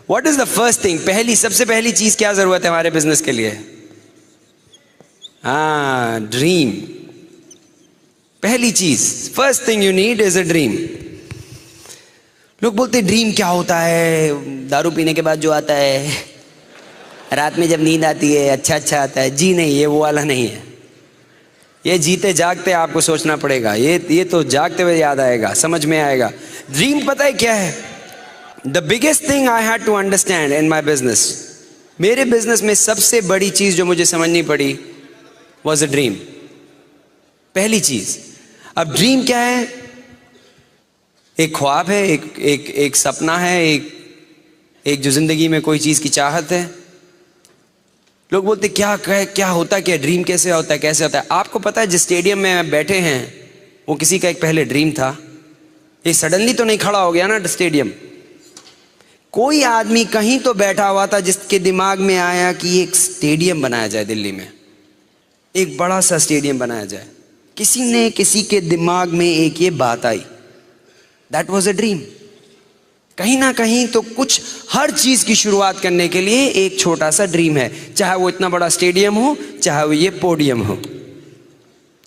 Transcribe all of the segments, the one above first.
What is the first thing, सबसे पहली चीज क्या जरूरत है हमारे बिजनेस के लिए? हाँ, ड्रीम। पहली चीज, first thing you need is a dream. लोग बोलते ड्रीम क्या होता है? दारू पीने के बाद जो आता है, रात में जब नींद आती है, अच्छा अच्छा आता है। जी नहीं, ये वो वाला नहीं है। ये जीते जागते आपको सोचना पड़ेगा। ये तो जागते हुए याद आएगा, समझ में आएगा। ड्रीम पता है क्या है? The biggest thing I had to understand in my business, मेरे बिजनेस में सबसे बड़ी चीज जो मुझे समझनी पड़ी वॉज अ ड्रीम। पहली चीज। अब ड्रीम क्या है? एक ख्वाब है, एक सपना है, एक जो जिंदगी में कोई चीज की चाहत है। लोग बोलते क्या होता, क्या ड्रीम कैसे होता है, कैसे होता है? आपको पता है जिस स्टेडियम में बैठे हैं वो किसी का एक पहले ड्रीम था। ये सडनली तो नहीं खड़ा हो गया ना स्टेडियम। कोई आदमी कहीं तो बैठा हुआ था जिसके दिमाग में आया कि एक स्टेडियम बनाया जाए दिल्ली में, एक बड़ा सा स्टेडियम बनाया जाए। किसी के दिमाग में एक ये बात आई, दैट वॉज अ ड्रीम। कहीं ना कहीं तो कुछ, हर चीज की शुरुआत करने के लिए एक छोटा सा ड्रीम है, चाहे वो इतना बड़ा स्टेडियम हो, चाहे वो ये पोडियम हो।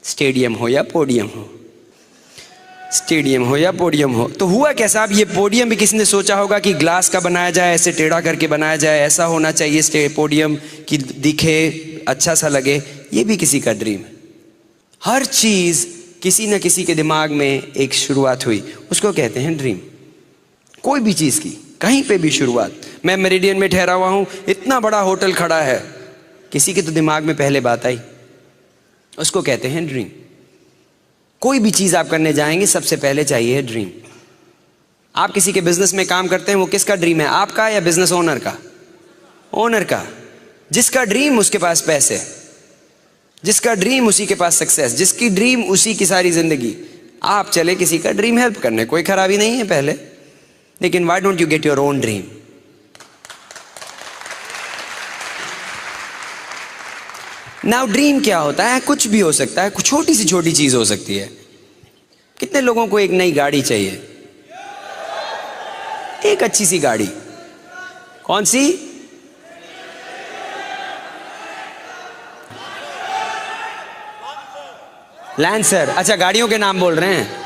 स्टेडियम हो या पोडियम हो, स्टेडियम हो या पोडियम हो। तो हुआ कैसा? अब ये पोडियम भी किसी ने सोचा होगा कि ग्लास का बनाया जाए, ऐसे टेढ़ा करके बनाया जाए, ऐसा होना चाहिए पोडियम कि दिखे, अच्छा सा लगे। ये भी किसी का ड्रीम है। हर चीज किसी न किसी के दिमाग में एक शुरुआत हुई, उसको कहते हैं ड्रीम। कोई भी चीज की, कहीं पे भी शुरुआत। मैं मेरिडियन में ठहरा हुआ हूं, इतना बड़ा होटल खड़ा है, किसी के तो दिमाग में पहले बात आई, उसको कहते हैं ड्रीम। कोई भी चीज आप करने जाएंगे सबसे पहले चाहिए ड्रीम। आप किसी के बिजनेस में काम करते हैं, वो किसका ड्रीम है? आपका या बिजनेस ओनर का? ओनर का। जिसका ड्रीम उसके पास पैसे, जिसका ड्रीम उसी के पास सक्सेस, जिसकी ड्रीम उसी की सारी जिंदगी। आप चले किसी का ड्रीम हेल्प करने, कोई खराबी नहीं है पहले, लेकिन why don't you get your own dream? Now dream क्या होता है? कुछ भी हो सकता है, छोटी से छोटी चीज हो सकती है। कितने लोगों को एक नई गाड़ी चाहिए? एक अच्छी सी गाड़ी। कौन सी? लैंसर। अच्छा, गाड़ियों के नाम बोल रहे हैं।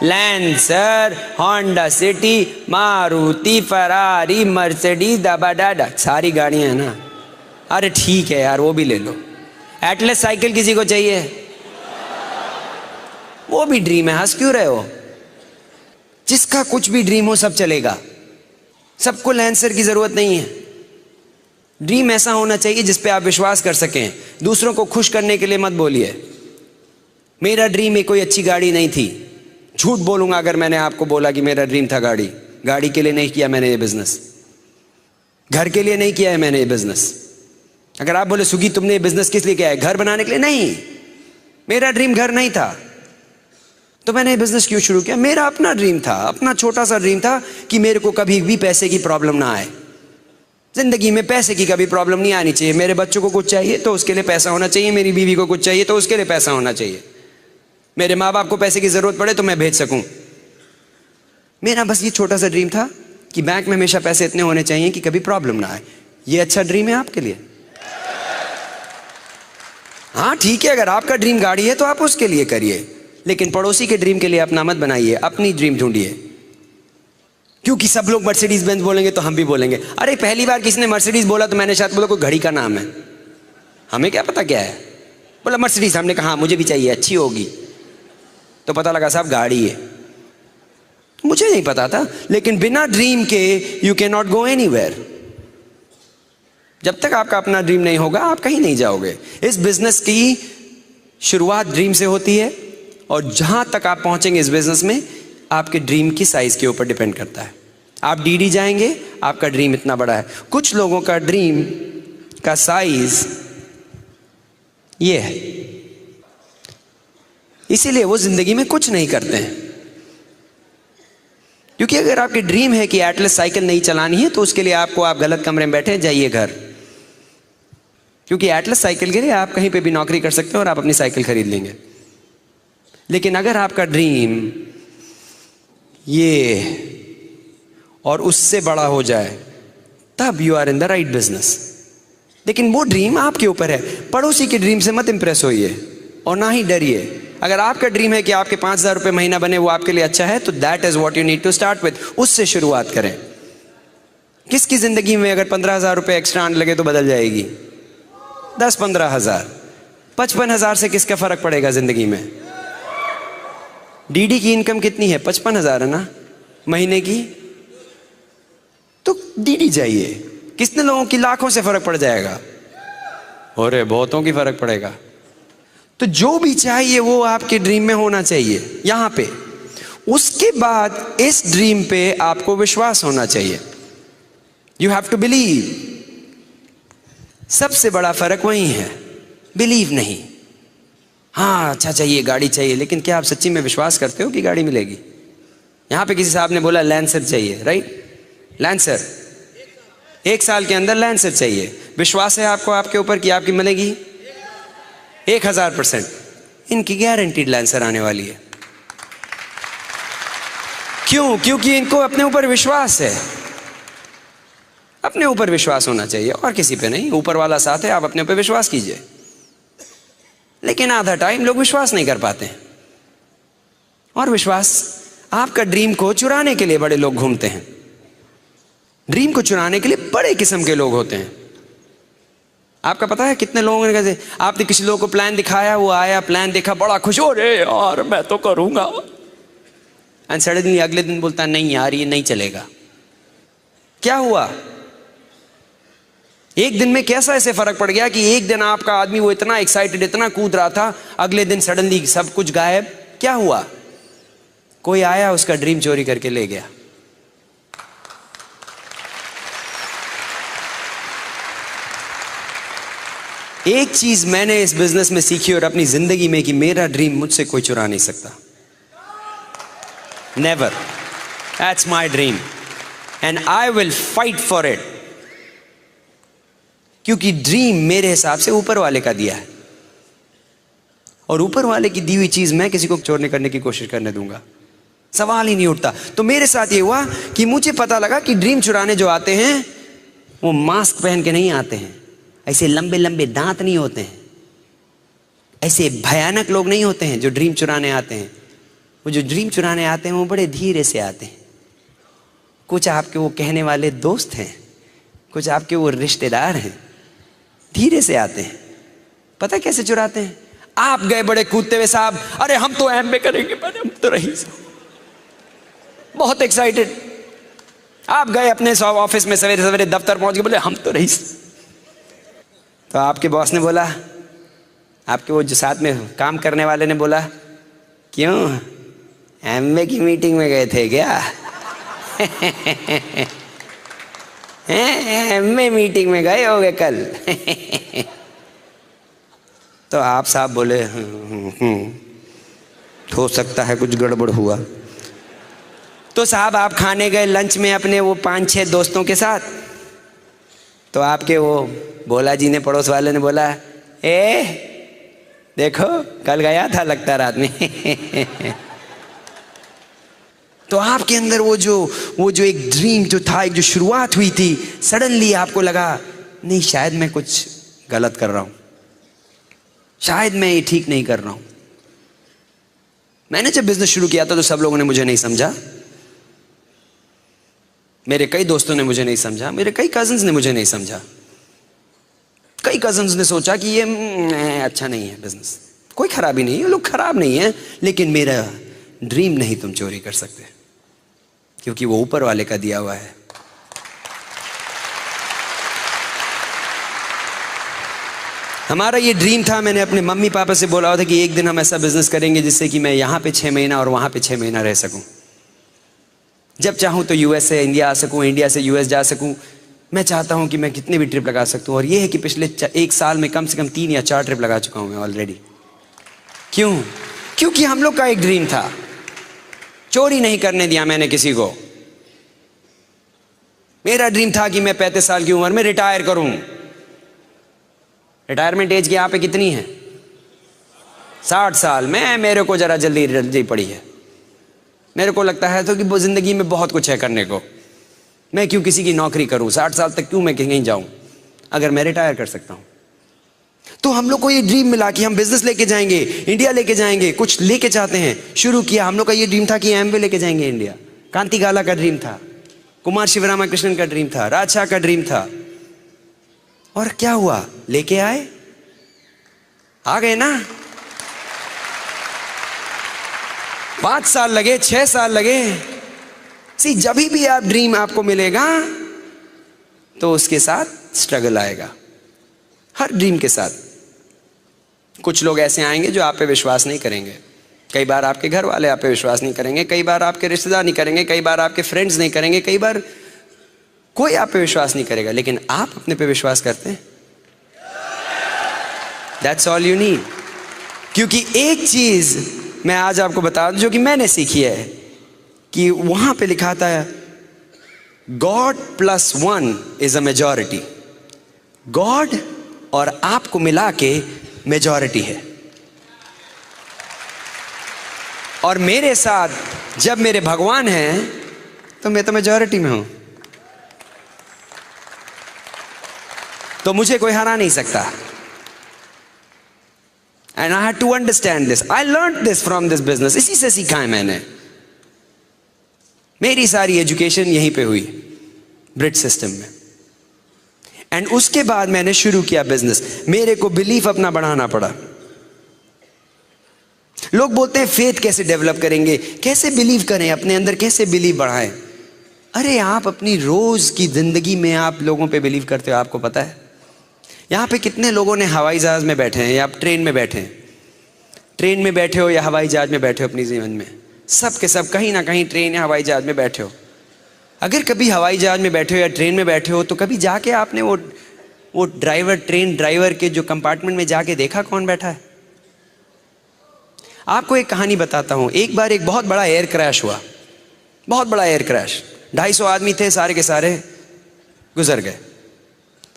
Lancer, Honda City, Maruti, Ferrari, Mercedes, दाबाडाडा, सारी गाड़ियां हैं ना। अरे ठीक है यार, वो भी ले लो। एटलस साइकिल किसी को चाहिए? वो भी ड्रीम है, हंस क्यों रहे हो? जिसका कुछ भी ड्रीम हो सब चलेगा, सबको लैंसर की जरूरत नहीं है। ड्रीम ऐसा होना चाहिए जिस पे आप विश्वास कर सकें। दूसरों को खुश करने के लिए मत बोलिए मेरा ड्रीम में कोई अच्छी गाड़ी नहीं थी। झूठ बोलूंगा अगर मैंने आपको बोला कि मेरा ड्रीम था गाड़ी। गाड़ी के लिए नहीं किया मैंने ये बिजनेस, घर के लिए नहीं किया है मैंने ये बिजनेस। अगर आप बोले सुगी तुमने ये बिजनेस किस लिए किया है? घर बनाने के लिए? नहीं, मेरा ड्रीम घर नहीं था, तो मैंने ये बिजनेस क्यों शुरू किया? मेरा अपना ड्रीम था, अपना छोटा सा ड्रीम था कि मेरे को कभी भी पैसे की प्रॉब्लम ना आए। जिंदगी में पैसे की कभी प्रॉब्लम नहीं आनी चाहिए। मेरे बच्चों को कुछ चाहिए तो उसके लिए पैसा होना चाहिए, मेरी बीवी को कुछ चाहिए तो उसके लिए पैसा होना चाहिए, मेरे माँ बाप को पैसे की जरूरत पड़े तो मैं भेज सकूं। मेरा बस ये छोटा सा ड्रीम था कि बैंक में हमेशा पैसे इतने होने चाहिए कि कभी प्रॉब्लम ना आए। ये अच्छा ड्रीम है आपके लिए? हाँ ठीक है, अगर आपका ड्रीम गाड़ी है तो आप उसके लिए करिए, लेकिन पड़ोसी के ड्रीम के लिए अपना मत बनाइए, अपनी ड्रीम ढूंढिए। क्योंकि सब लोग मर्सिडीज बेंज बोलेंगे तो हम भी बोलेंगे। अरे पहली बार किसी ने मर्सिडीज बोला तो मैंने शायद बोला कोई घड़ी का नाम है, हमें क्या पता क्या है। बोला मर्सिडीज, हमने कहा मुझे भी चाहिए, अच्छी होगी, तो पता लगा साहब गाड़ी है। मुझे नहीं पता था, लेकिन बिना ड्रीम के you can not go anywhere. जब तक आपका अपना ड्रीम नहीं होगा आप कहीं नहीं जाओगे। इस बिजनेस की शुरुआत ड्रीम से होती है, और जहां तक आप पहुंचेंगे इस बिजनेस में आपके ड्रीम की साइज के ऊपर डिपेंड करता है। आप डीडी जाएंगे, आपका ड्रीम इतना बड़ा है। कुछ लोगों का ड्रीम का साइज ये है, इसीलिए वो जिंदगी में कुछ नहीं करते हैं। क्योंकि अगर आपकी ड्रीम है कि एटलस साइकिल नहीं चलानी है तो उसके लिए आप गलत कमरे में बैठे, जाइए घर। क्योंकि एटलस साइकिल के लिए आप कहीं पे भी नौकरी कर सकते हो और आप अपनी साइकिल खरीद लेंगे। लेकिन अगर आपका ड्रीम ये और उससे बड़ा हो जाए तब you are in the right business. लेकिन वो ड्रीम आपके ऊपर है। पड़ोसी के ड्रीम से मत इंप्रेस होइए और ना ही डरिए। अगर आपका ड्रीम है कि आपके 5,000 रुपये महीना बने, वो आपके लिए अच्छा है, तो that is what you need to start with. उससे शुरुआत करें। किसकी जिंदगी में अगर 15,000 रुपये एक्स्ट्रा आने लगे तो बदल जाएगी? 10-15,000, 55,000 से किसका फर्क पड़ेगा जिंदगी में? डीडी की इनकम कितनी है? 55,000 है ना महीने की, तो डीडी जाइए। कितने लोगों की लाखों से फर्क पड़ जाएगा? अरे बहुतों की फर्क पड़ेगा। तो जो भी चाहिए वो आपके ड्रीम में होना चाहिए यहां पे। उसके बाद इस ड्रीम पे आपको विश्वास होना चाहिए। You have to believe. सबसे बड़ा फर्क वही है, बिलीव नहीं। हाँ अच्छा चाहिए, गाड़ी चाहिए, लेकिन क्या आप सच्ची में विश्वास करते हो कि गाड़ी मिलेगी? यहां पे किसी साहब ने बोला लैंसर चाहिए, राइट? लैंसर 1 साल के अंदर लैंसर चाहिए। विश्वास है आपको आपके ऊपर कि आपकी मिलेगी? 1000%। इनकी गारंटीड लैंसर आने वाली है। क्यों? क्योंकि इनको अपने ऊपर विश्वास है। अपने ऊपर विश्वास होना चाहिए और किसी पे नहीं। ऊपर वाला साथ है, आप अपने ऊपर विश्वास कीजिए। लेकिन आधा टाइम लोग विश्वास नहीं कर पाते हैं। और विश्वास, आपका ड्रीम को चुराने के लिए बड़े लोग घूमते हैं। ड्रीम को चुराने के लिए बड़े किस्म के लोग होते हैं। आपका पता है कितने लोगों ने कैसे, आपने किसी लोग को प्लान दिखाया, वो आया, प्लान देखा, बड़ा खुश हो रे यार मैं तो करूंगा, एंड सडनली अगले दिन बोलता नहीं यार ये नहीं चलेगा। क्या हुआ? एक दिन में कैसा ऐसे फर्क पड़ गया कि एक दिन आपका आदमी वो इतना एक्साइटेड, इतना कूद रहा था, अगले दिन सडनली सब कुछ गायब। क्या हुआ? कोई आया उसका ड्रीम चोरी करके ले गया। एक चीज मैंने इस बिजनेस में सीखी और अपनी जिंदगी में कि मेरा ड्रीम मुझसे कोई चुरा नहीं सकता। Never. That's my dream and I will fight for it. क्योंकि ड्रीम मेरे हिसाब से ऊपर वाले का दिया है, और ऊपर वाले की दी हुई चीज मैं किसी को चोरने करने की कोशिश करने दूंगा? सवाल ही नहीं उठता। तो मेरे साथ ये हुआ कि मुझे पता लगा कि ड्रीम चुराने जो आते हैं वो मास्क पहन के नहीं आते हैं, ऐसे लंबे लंबे दांत नहीं होते हैं, ऐसे भयानक लोग नहीं होते हैं जो ड्रीम चुराने आते हैं। वो जो ड्रीम चुराने आते हैं वो बड़े धीरे से आते हैं। कुछ आपके वो कहने वाले दोस्त हैं, कुछ आपके वो रिश्तेदार हैं, धीरे से आते हैं। पता कैसे चुराते हैं? आप गए बड़े कूदते हुए, साहब अरे हम तो एमबीए करेंगे, हम तो रईस, बहुत एक्साइटेड। आप गए अपने ऑफिस में, सवेरे सवेरे दफ्तर पहुंच गए, बोले हम तो रईस। तो आपके बॉस ने बोला, आपके वो जो साथ में काम करने वाले ने बोला, क्यों एमबीए की मीटिंग में गए थे क्या? एमबीए मीटिंग में गए होगे कल। तो आप साहब बोले हो सकता है कुछ गड़बड़ हुआ। तो साहब आप खाने गए लंच में अपने वो 5-6 दोस्तों के साथ। तो आपके वो भोला जी ने, पड़ोस वाले ने बोला, देखो कल गया था लगता रात में। तो आपके अंदर वो जो एक ड्रीम जो था, एक जो शुरुआत हुई थी, सडनली आपको लगा नहीं शायद मैं कुछ गलत कर रहा हूं, शायद मैं ये ठीक नहीं कर रहा हूं। मैंने जब बिजनेस शुरू किया था तो सब लोगों ने मुझे नहीं समझा, मेरे कई दोस्तों ने मुझे नहीं समझा, मेरे कई कजिन्स ने मुझे नहीं समझा। कई कजिन्स ने सोचा कि ये अच्छा नहीं है बिजनेस, कोई खराबी नहीं है, लोग खराब नहीं है, लेकिन मेरा ड्रीम नहीं तुम चोरी कर सकते, क्योंकि वो ऊपर वाले का दिया हुआ है। हमारा ये ड्रीम था, मैंने अपने मम्मी पापा से बोला हुआ था कि एक दिन हम ऐसा बिजनेस करेंगे जिससे कि मैं यहाँ पे 6 महीना और वहाँ पे 6 महीना रह सकूँ। जब चाहूँ तो यूएस से इंडिया आ सकूँ, इंडिया से यूएस जा सकूँ। मैं चाहता हूँ कि मैं कितने भी ट्रिप लगा सकता हूँ, और ये है कि पिछले 1 साल में कम से कम 3 या 4 ट्रिप लगा चुका हूँ मैं ऑलरेडी। क्यों? क्योंकि हम लोग का एक ड्रीम था, चोरी नहीं करने दिया मैंने किसी को। मेरा ड्रीम था कि मैं 35 साल की उम्र में रिटायर करूं। रिटायरमेंट एज की यहाँ पे कितनी है? 60 साल। मेरे को जरा जल्दी पड़ी है। मेरे को लगता है तो कि वो जिंदगी में बहुत कुछ है करने को। मैं क्यों किसी की नौकरी करूं, 60 साल तक क्यों मैं कहीं जाऊं अगर मैं रिटायर कर सकता हूं। तो हम लोग को ये ड्रीम मिला कि हम बिजनेस लेके जाएंगे, इंडिया लेके जाएंगे, कुछ लेके चाहते हैं, शुरू किया। हम लोग का ये ड्रीम था कि एमवे लेके जाएंगे इंडिया। कांति गाला का ड्रीम था, कुमार शिवरामाकृष्णन का ड्रीम था, राजशाह का ड्रीम था। और क्या हुआ, लेके आए, आ गए ना। 5 साल लगे, 6 साल लगे। जब भी आप ड्रीम आपको मिलेगा तो उसके साथ स्ट्रगल आएगा, हर ड्रीम के साथ। कुछ लोग ऐसे आएंगे जो आप पे विश्वास नहीं करेंगे। कई बार आपके घर वाले आप पे विश्वास नहीं करेंगे, कई बार आपके रिश्तेदार नहीं करेंगे, कई बार आपके फ्रेंड्स नहीं करेंगे, कई बार कोई आप पे विश्वास नहीं करेगा, लेकिन आप अपने पे विश्वास करते हैं। That's all you need। क्योंकि एक चीज मैं आज आपको बता दूं जो कि मैंने सीखी है, कि वहां पे लिखा था God +1 is a majority। God और आपको मिला के मेजॉरिटी है। और मेरे साथ जब मेरे भगवान हैं तो मैं तो मेजॉरिटी में हूं, तो मुझे कोई हरा नहीं सकता। And I had to understand this, I learn this from this business. इसी से सीखा है मैंने। मेरी सारी एजुकेशन यहीं पे हुई, ब्रिज सिस्टम में। एंड उसके बाद मैंने शुरू किया बिजनेस। मेरे को बिलीफ अपना बढ़ाना पड़ा। लोग बोलते हैं फेथ कैसे डेवलप करेंगे, कैसे बिलीव करें, अपने अंदर कैसे बिलीव बढ़ाएं। अरे आप अपनी रोज की जिंदगी में आप लोगों पे बिलीव करते हो, आपको पता है। यहां पे कितने लोगों ने हवाई जहाज में बैठे हैं या आप ट्रेन में बैठे हैं, ट्रेन में बैठे हो या हवाई जहाज में बैठे हो अपनी जीवन में, सब के सब कहीं ना कहीं ट्रेन या हवाई जहाज में बैठे हो। अगर कभी हवाई जहाज में बैठे हो या ट्रेन में बैठे हो तो कभी जाके आपने वो ड्राइवर, ट्रेन ड्राइवर के जो कंपार्टमेंट में जाके देखा कौन बैठा है। आपको एक कहानी बताता हूं। एक बार एक बहुत बड़ा एयर क्रैश हुआ, बहुत बड़ा एयर क्रैश। 250 आदमी थे, सारे के सारे गुजर गए,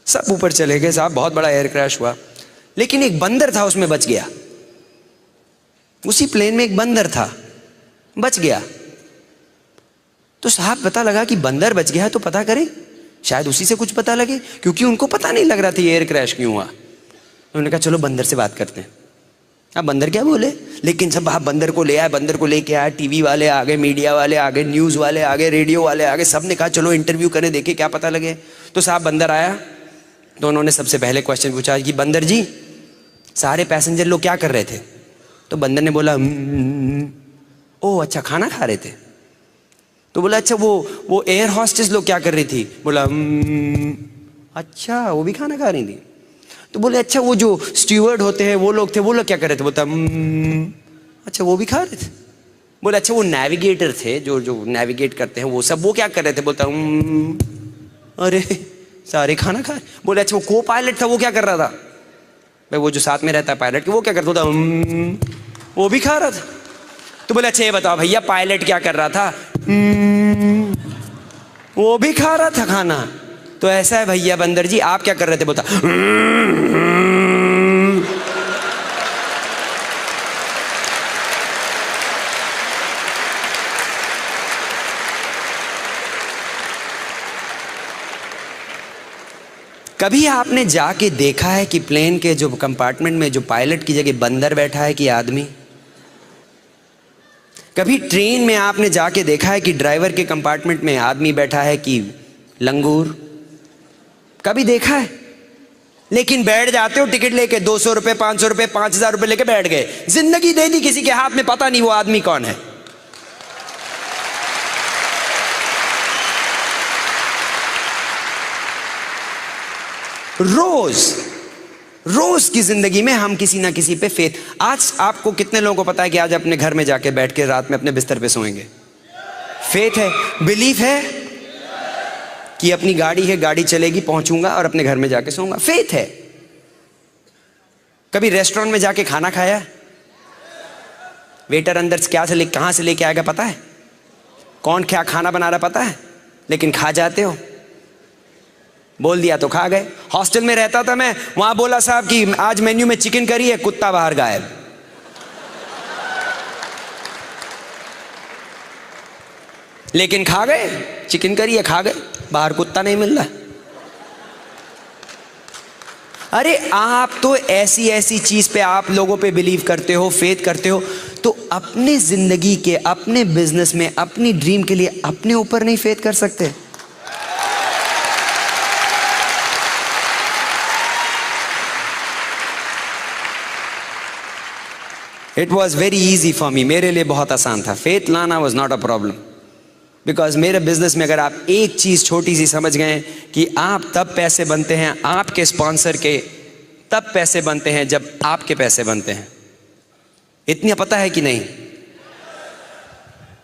सब ऊपर चले गए साहब, बहुत बड़ा एयर क्रैश हुआ। लेकिन एक बंदर था उसमें, बच गया। उसी प्लेन में एक बंदर था, बच गया। तो साहब पता लगा कि बंदर बच गया है, तो पता करें, शायद उसी से कुछ पता लगे, क्योंकि उनको पता नहीं लग रहा था एयर क्रैश क्यों हुआ। उन्होंने कहा चलो बंदर से बात करते हैं। अब बंदर क्या बोले, लेकिन सब आप बंदर को ले आए, बंदर को लेके आए। टीवी वाले आ गए, मीडिया वाले आ गए, न्यूज़ वाले आ गए, रेडियो वाले आ गए, सब ने कहा चलो इंटरव्यू करें, देखे क्या पता लगे। तो साहब बंदर आया तो उन्होंने सबसे पहले क्वेश्चन पूछा कि बंदर जी सारे पैसेंजर लोग क्या कर रहे थे। तो बंदर ने बोला ओह अच्छा, खाना खा रहे थे। तो बोला अच्छा वो एयर हॉस्टेस लोग क्या कर रही थी। बोला अच्छा, वो भी खाना खा रही थी। तो बोले अच्छा वो जो स्टीवर्ड होते हैं वो लोग थे, वो लोग क्या कर रहे थे। बोलता अच्छा, वो भी खा रहे थे। बोले अच्छा वो नेविगेटर थे, जो नेविगेट करते हैं वो सब, वो क्या कर रहे थे। बोलता अरे सारे खाना खा रहे। बोले अच्छा वो को पायलट था, वो क्या कर रहा था। भाई वो जो साथ में रहता है पायलट के, वो क्या करता था। वो भी खा रहा था। तो बोले अच्छा ये बताओ भैया पायलट क्या कर रहा था। वो भी खा रहा था खाना। तो ऐसा है भैया बंदर जी, आप क्या कर रहे थे। बोलता कभी आपने जाके देखा है कि प्लेन के जो कंपार्टमेंट में जो पायलट की जगह बंदर बैठा है कि आदमी। कभी ट्रेन में आपने जाके देखा है कि ड्राइवर के कंपार्टमेंट में आदमी बैठा है कि लंगूर। कभी देखा है। लेकिन बैठ जाते हो टिकट लेके, 200 रुपए, 500 रुपए, 5000 रुपए लेके बैठ गए, जिंदगी दे दी किसी के हाथ में, पता नहीं वो आदमी कौन है। रोज की जिंदगी में हम किसी ना किसी पे फेथ। आज आपको कितने लोगों को पता है कि आज अपने घर में जाके बैठ के रात में अपने बिस्तर पे सोएंगे। फेथ है, बिलीफ है कि अपनी गाड़ी है, गाड़ी चलेगी, पहुंचूंगा और अपने घर में जाके सोऊंगा। फेथ है। कभी रेस्टोरेंट में जाके खाना खाया, वेटर अंदर से कहां से लेके आएगा पता है, कौन क्या खाना बना रहा पता है, लेकिन खा जाते हो। बोल दिया तो खा गए। हॉस्टल में रहता था मैं, वहां बोला साहब कि आज मेन्यू में चिकन करी है, कुत्ता बाहर गायब। लेकिन खा गए, चिकन करी खा गए, बाहर कुत्ता नहीं मिल रहा। अरे आप तो ऐसी ऐसी चीज पे आप लोगों पे बिलीव करते हो, फेथ करते हो, तो अपने जिंदगी के, अपने बिजनेस में, अपनी ड्रीम के लिए अपने ऊपर नहीं फेथ कर सकते? It was very easy for me, मेरे लिए बहुत आसान था। फेथ लाना was not a problem, because मेरे बिजनेस में अगर आप एक चीज छोटी सी समझ गए कि आप तब पैसे बनते हैं, आपके स्पॉन्सर के तब पैसे बनते हैं जब आपके पैसे बनते हैं, इतना पता है कि नहीं?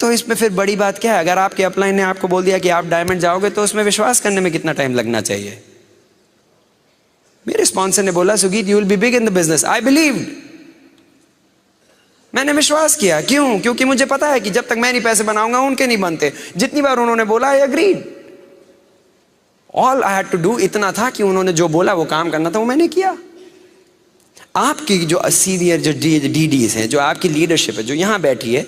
तो इसमें फिर बड़ी बात क्या है? अगर आपके अपलाइन ने आपको बोल दिया कि आप डायमंड जाओगे, तो उसमें विश्वास करने में कितना टाइम लगना चाहिए? मेरे स्पॉन्सर ने बोला, Sugeet you will be big in the business. I believed, मैंने विश्वास किया। क्यों? क्योंकि मुझे पता है कि जब तक मैं नहीं पैसे बनाऊंगा उनके नहीं बनते। जितनी बार उन्होंने बोला, I agreed. All I had to do इतना था कि उन्होंने जो बोला वो काम करना था, वो मैंने किया। आपकी जो सीनियर जो डीडीज हैं, जो आपकी लीडरशिप है, जो यहां बैठी है,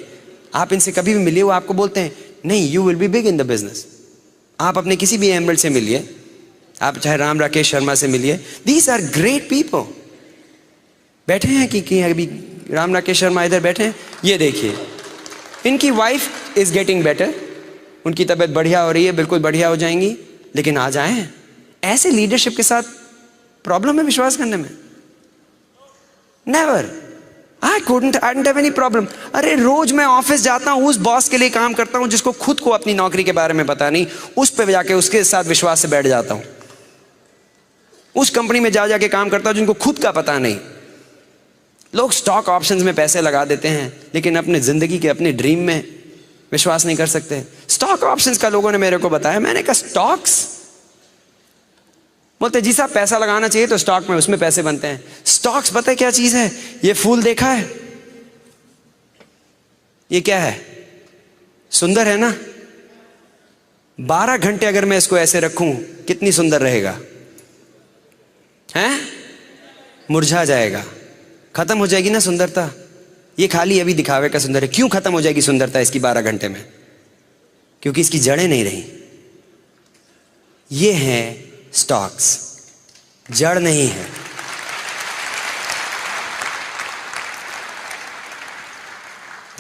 आप इनसे कभी भी मिलिए, वो आपको बोलते हैं नहीं, you will be big in the business. आप अपने किसी भी एमएल से मिलिए, आप चाहे राम राकेश शर्मा से मिलिए, दीज आर ग्रेट पीपल। बैठे हैं कि अभी राम राकेश शर्मा इधर बैठे हैं, ये देखिए, इनकी वाइफ इज गेटिंग बेटर, उनकी तबीयत बढ़िया हो रही है, बिल्कुल बढ़िया हो जाएंगी। लेकिन आ जाए ऐसे लीडरशिप के साथ प्रॉब्लम है विश्वास करने में? Never. I don't have any problem. अरे रोज मैं ऑफिस जाता हूं, उस बॉस के लिए काम करता हूं जिसको खुद को अपनी नौकरी के बारे में पता नहीं, उस पे जाके उसके साथ विश्वास से बैठ जाता हूं। उस कंपनी में जा जाके काम करता हूं जिनको खुद का पता नहीं। लोग स्टॉक ऑप्शंस में पैसे लगा देते हैं, लेकिन अपने जिंदगी के, अपने ड्रीम में विश्वास नहीं कर सकते। स्टॉक ऑप्शंस का लोगों ने मेरे को बताया, मैंने कहा स्टॉक्स? बोलते जी साहब पैसा लगाना चाहिए तो स्टॉक में, उसमें पैसे बनते हैं। स्टॉक्स पता है क्या चीज है? ये फूल देखा है? ये क्या है? सुंदर है ना? 12 घंटे अगर मैं इसको ऐसे रखूं, कितनी सुंदर रहेगा? हैं? मुरझा जाएगा, खत्म हो जाएगी ना सुंदरता। ये खाली अभी दिखावे का सुंदर है। क्यों खत्म हो जाएगी सुंदरता इसकी 12 घंटे में? क्योंकि इसकी जड़ें नहीं रही। ये हैं स्टॉक्स, जड़ नहीं है।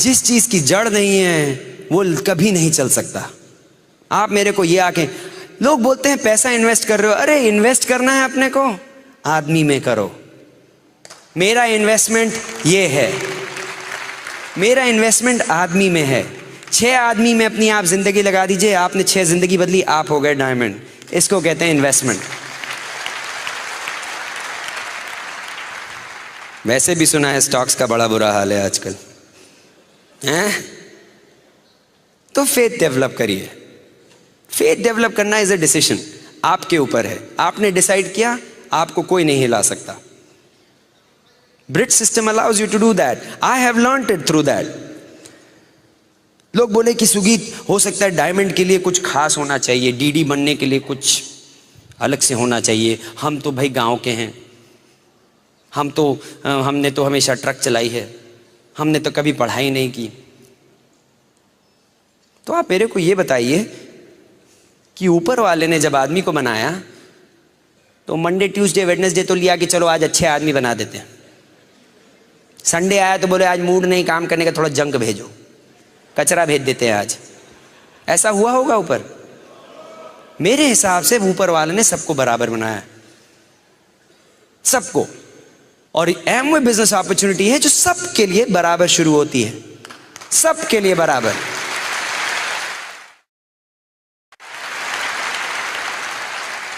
जिस चीज की जड़ नहीं है वो कभी नहीं चल सकता। आप मेरे को ये आके, लोग बोलते हैं पैसा इन्वेस्ट कर रहे हो। अरे इन्वेस्ट करना है अपने को, आदमी में करो। मेरा इन्वेस्टमेंट ये है, मेरा इन्वेस्टमेंट आदमी में है। 6 आदमी में अपनी आप जिंदगी लगा दीजिए, आपने 6 जिंदगी बदली, आप हो गए डायमंड। इसको कहते हैं इन्वेस्टमेंट। वैसे भी सुना है स्टॉक्स का बड़ा बुरा हाल है आजकल, हैं? तो फेथ डेवलप करिए। फेथ डेवलप करना इज अ डिसीजन, आपके ऊपर है। आपने डिसाइड किया, आपको कोई नहीं हिला सकता। Brit system allows you to do that. I have learned it through that. लोग बोले कि सुगीत, हो सकता है डायमंड के लिए कुछ खास होना चाहिए, डीडी बनने के लिए कुछ अलग से होना चाहिए। हम तो भाई गांव के हैं, हमने तो हमेशा ट्रक चलाई है, हमने तो कभी पढ़ाई नहीं की। तो आप मेरे को ये बताइए कि ऊपर वाले ने जब आदमी को बनाया तो मंडे ट्यूसडे वेडनेसडे तो लिया कि चलो आज अच्छे आदमी बना देते हैं। संडे आया तो बोले आज मूड नहीं काम करने का, थोड़ा जंक भेजो, कचरा भेज देते हैं आज। ऐसा हुआ होगा ऊपर? मेरे हिसाब से ऊपर वाले ने सबको बराबर बनाया, सबको। और एमवे बिजनेस अपॉर्चुनिटी है जो सबके लिए बराबर शुरू होती है, सबके लिए बराबर।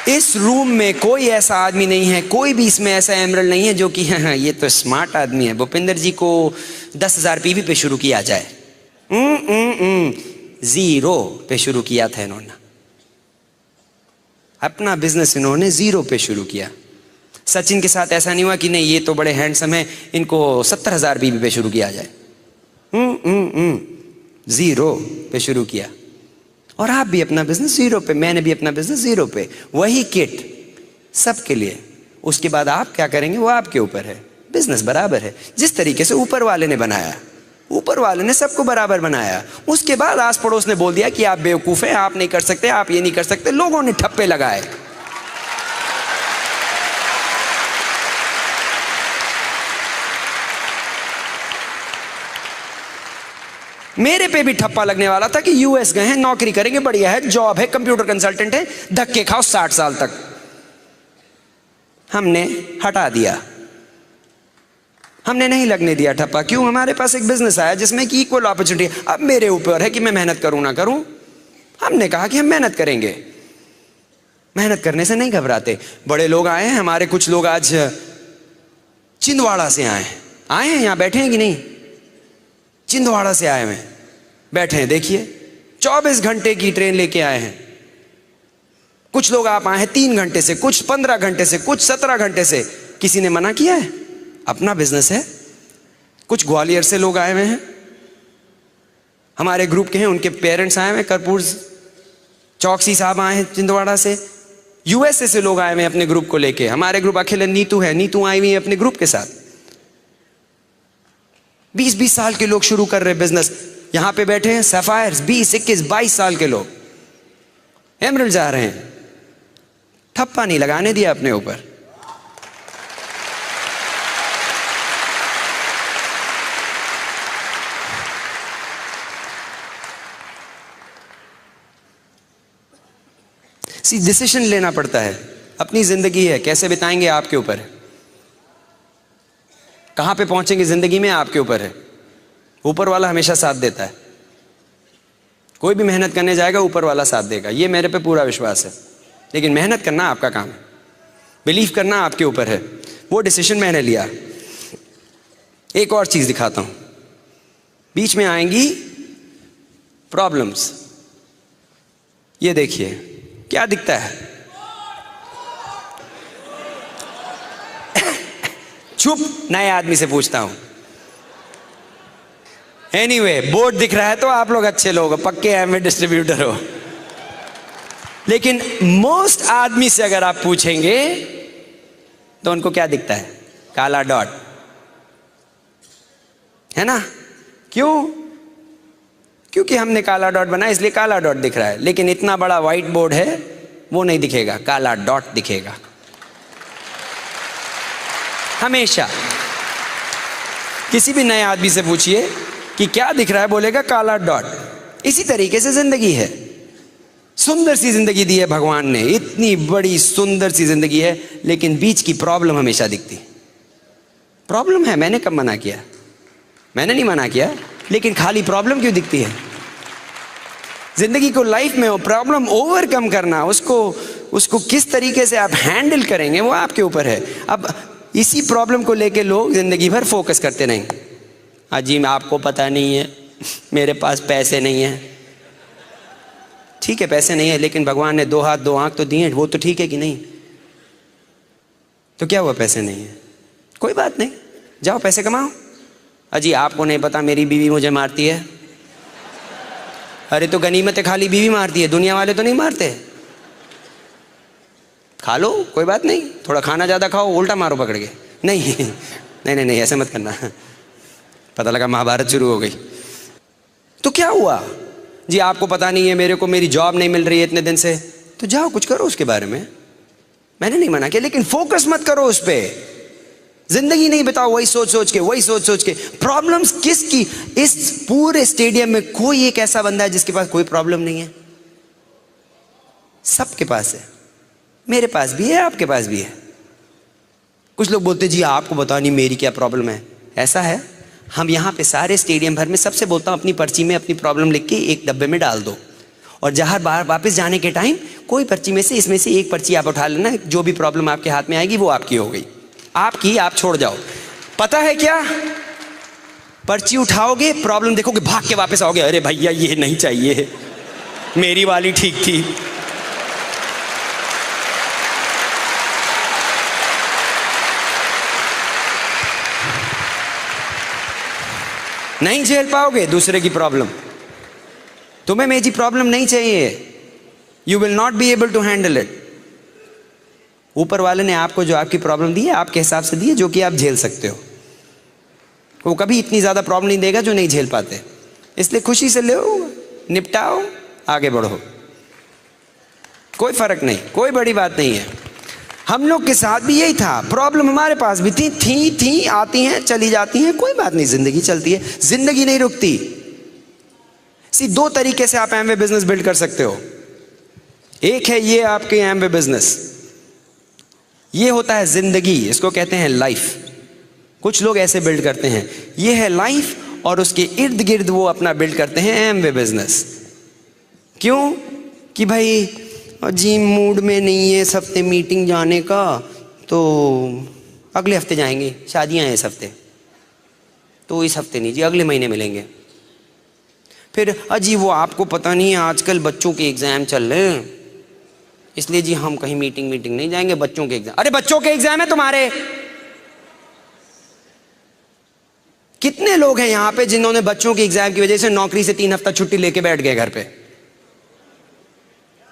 इस रूम में कोई ऐसा आदमी नहीं है, कोई भी इसमें ऐसा एमरल्ड नहीं है जो कि हाँ ये तो स्मार्ट आदमी है, भूपिंदर जी को 10,000 पीवी पे शुरू किया जाए। 0 पे शुरू किया था इन्होंने अपना बिजनेस, इन्होंने 0 पे शुरू किया। सचिन के साथ ऐसा नहीं हुआ कि नहीं ये तो बड़े हैंडसम है, इनको 70,000 पीवी पे शुरू किया जाए। 0 पे शुरू किया। और आप भी अपना बिजनेस 0 पे, मैंने भी अपना बिजनेस 0 पे, वही किट सबके लिए। उसके बाद आप क्या करेंगे वो आपके ऊपर है। बिजनेस बराबर है जिस तरीके से ऊपर वाले ने बनाया, ऊपर वाले ने सबको बराबर बनाया। उसके बाद आस पड़ोस ने बोल दिया कि आप बेवकूफ हैं, आप नहीं कर सकते, आप ये नहीं कर सकते। लोगों ने ठप्पे लगाए। मेरे पे भी ठप्पा लगने वाला था कि यूएस गए हैं, नौकरी करेंगे, बढ़िया है, जॉब है, कंप्यूटर कंसल्टेंट है, धक्के खाओ 60 साल तक। हमने हटा दिया, हमने नहीं लगने दिया ठप्पा। क्यों? हमारे पास एक बिजनेस आया जिसमें कि इक्वल अपॉर्चुनिटी। अब मेरे ऊपर है कि मैं मेहनत करूं ना करूं। हमने कहा कि हम मेहनत करेंगे, मेहनत करने से नहीं घबराते। बड़े लोग आए हैं हमारे, कुछ लोग आज छिंदवाड़ा से आए हैं, यहां बैठे हैं कि नहीं? छिंदवाड़ा से आए हैं, बैठे हैं, देखिए 24 घंटे की ट्रेन लेके आए हैं। कुछ लोग आप आए हैं 3 घंटे से, कुछ 15 घंटे से, कुछ 17 घंटे से। किसी ने मना किया है? अपना बिजनेस है। कुछ ग्वालियर से लोग आए हुए हैं, हमारे ग्रुप के हैं, उनके पेरेंट्स आए हुए हैं। कर्पूर चौकसी साहब आए हैं छिंदवाड़ा से। यूएसए से लोग आए हुए हैं अपने ग्रुप को लेके। हमारे ग्रुप अखिल नीतू है, नीतू आई हुई है अपने ग्रुप के साथ। 20-20 साल के लोग शुरू कर रहे बिजनेस। यहां पे बैठे हैं सफायर्स, 20, 21, 22 साल के लोग एमरल्ड जा रहे हैं। ठप्पा नहीं लगाने दिया अपने ऊपर। डिसीजन लेना पड़ता है। अपनी जिंदगी है, कैसे बिताएंगे आपके ऊपर है, कहां पे पहुंचेंगे जिंदगी में आपके ऊपर है। ऊपर वाला हमेशा साथ देता है। कोई भी मेहनत करने जाएगा ऊपर वाला साथ देगा, ये मेरे पे पूरा विश्वास है। लेकिन मेहनत करना आपका काम है, बिलीव करना आपके ऊपर है। वो डिसीजन मैंने लिया। एक और चीज दिखाता हूं, बीच में आएंगी प्रॉब्लम्स। ये देखिए क्या दिखता है? चुप, नए आदमी से पूछता हूं। एनीवे, बोर्ड दिख रहा है तो आप लोग अच्छे लोग हो, पक्के एमवे डिस्ट्रीब्यूटर हो। लेकिन मोस्ट आदमी से अगर आप पूछेंगे तो उनको क्या दिखता है? काला डॉट, है ना? क्यों? क्योंकि हमने काला डॉट बनाया इसलिए काला डॉट दिख रहा है। लेकिन इतना बड़ा व्हाइट बोर्ड है, वो नहीं दिखेगा, काला डॉट दिखेगा हमेशा। किसी भी नए आदमी से पूछिए कि क्या दिख रहा है, बोलेगा काला डॉट। इसी तरीके से जिंदगी है। सुंदर सी जिंदगी दी है भगवान ने, इतनी बड़ी सुंदर सी जिंदगी है, लेकिन बीच की प्रॉब्लम हमेशा दिखती। प्रॉब्लम है, मैंने कब मना किया? मैंने नहीं मना किया, लेकिन खाली प्रॉब्लम क्यों दिखती है? जिंदगी को, लाइफ में प्रॉब्लम ओवरकम करना, उसको किस तरीके से आप हैंडल करेंगे वो आपके ऊपर है। अब इसी प्रॉब्लम को लेके लोग जिंदगी भर फोकस करते रहेंगे। अजी आपको पता नहीं है, मेरे पास पैसे नहीं है। ठीक है, पैसे नहीं है, लेकिन भगवान ने 2 हाथ 2 आंख तो दिए, वो तो ठीक है कि नहीं? तो क्या हुआ पैसे नहीं है? कोई बात नहीं, जाओ पैसे कमाओ। अजी आपको नहीं पता मेरी बीवी मुझे मारती है। अरे तो गनीमत है, खाली बीवी मारती है, दुनिया वाले तो नहीं मारते। खा लो, कोई बात नहीं, थोड़ा खाना ज़्यादा खाओ, उल्टा मारो पकड़ के। नहीं नहीं नहीं नहीं, ऐसे मत करना। पता लगा महाभारत शुरू हो गई। तो क्या हुआ जी? आपको पता नहीं है, मेरे को मेरी जॉब नहीं मिल रही है इतने दिन से, तो जाओ कुछ करो उसके बारे में। मैंने नहीं मना किया, लेकिन फोकस मत करो उस पर। जिंदगी नहीं बताओ वही सोच सोच के, वही सोच सोच के। प्रॉब्लम्स किसकी? इस पूरे स्टेडियम में कोई एक ऐसा बंदा है जिसके पास कोई प्रॉब्लम नहीं है? सबके पास है। मेरे पास भी है, आपके पास भी है। कुछ लोग बोलते जी आपको बता नहीं मेरी क्या प्रॉब्लम है। ऐसा है, हम यहाँ पे सारे स्टेडियम भर में सबसे बोलता हूँ अपनी पर्ची में अपनी प्रॉब्लम लिख के एक डब्बे में डाल दो, और जहाँ बाहर वापस जाने के टाइम कोई पर्ची में से, इसमें से एक पर्ची आप उठा लेना, जो भी प्रॉब्लम आपके हाथ में आएगी वो आपकी हो गई। आपकी, आप छोड़ जाओ। पता है क्या? पर्ची उठाओगे, प्रॉब्लम देखोगे, भाग के वापस आओगे, अरे भैया ये नहीं चाहिए, मेरी वाली ठीक थी। नहीं झेल पाओगे दूसरे की प्रॉब्लम। तुम्हें मेरी प्रॉब्लम नहीं चाहिए, you will not be able to handle it. ऊपर वाले ने आपको जो आपकी प्रॉब्लम दी है, आपके हिसाब से दी है, जो कि आप झेल सकते हो। वो कभी इतनी ज़्यादा प्रॉब्लम नहीं देगा जो नहीं झेल पाते। इसलिए खुशी से लो, निपटाओ, आगे बढ़ो, कोई फर्क नहीं, कोई बड़ी बात नहीं है। हम लोग के साथ भी यही था, प्रॉब्लम हमारे पास भी थी, आती हैं चली जाती हैं, कोई बात नहीं, जिंदगी चलती है, जिंदगी नहीं रुकती। दो तरीके से आप एमवे बिजनेस बिल्ड कर सकते हो। एक है ये आपके एमवे बिजनेस, ये होता है जिंदगी, इसको कहते हैं लाइफ। कुछ लोग ऐसे बिल्ड करते हैं, ये है लाइफ, और उसके इर्द गिर्द वो अपना बिल्ड करते हैं एमवे बिजनेस। क्यों? कि भाई जी मूड में नहीं है इस हफ्ते मीटिंग जाने का, तो अगले हफ्ते जाएंगे, शादियां हैं इस हफ्ते, तो इस हफ्ते नहीं जी, अगले महीने मिलेंगे। फिर अजी वो आपको पता नहीं है आजकल बच्चों के एग्जाम चल रहे हैं, इसलिए जी हम कहीं मीटिंग नहीं जाएंगे, बच्चों के एग्जाम। अरे बच्चों के एग्जाम है तुम्हारे? कितने लोग हैं यहां पे जिन्होंने बच्चों के एग्जाम की वजह से नौकरी से 3 हफ्ता छुट्टी लेके बैठ गए घर पे?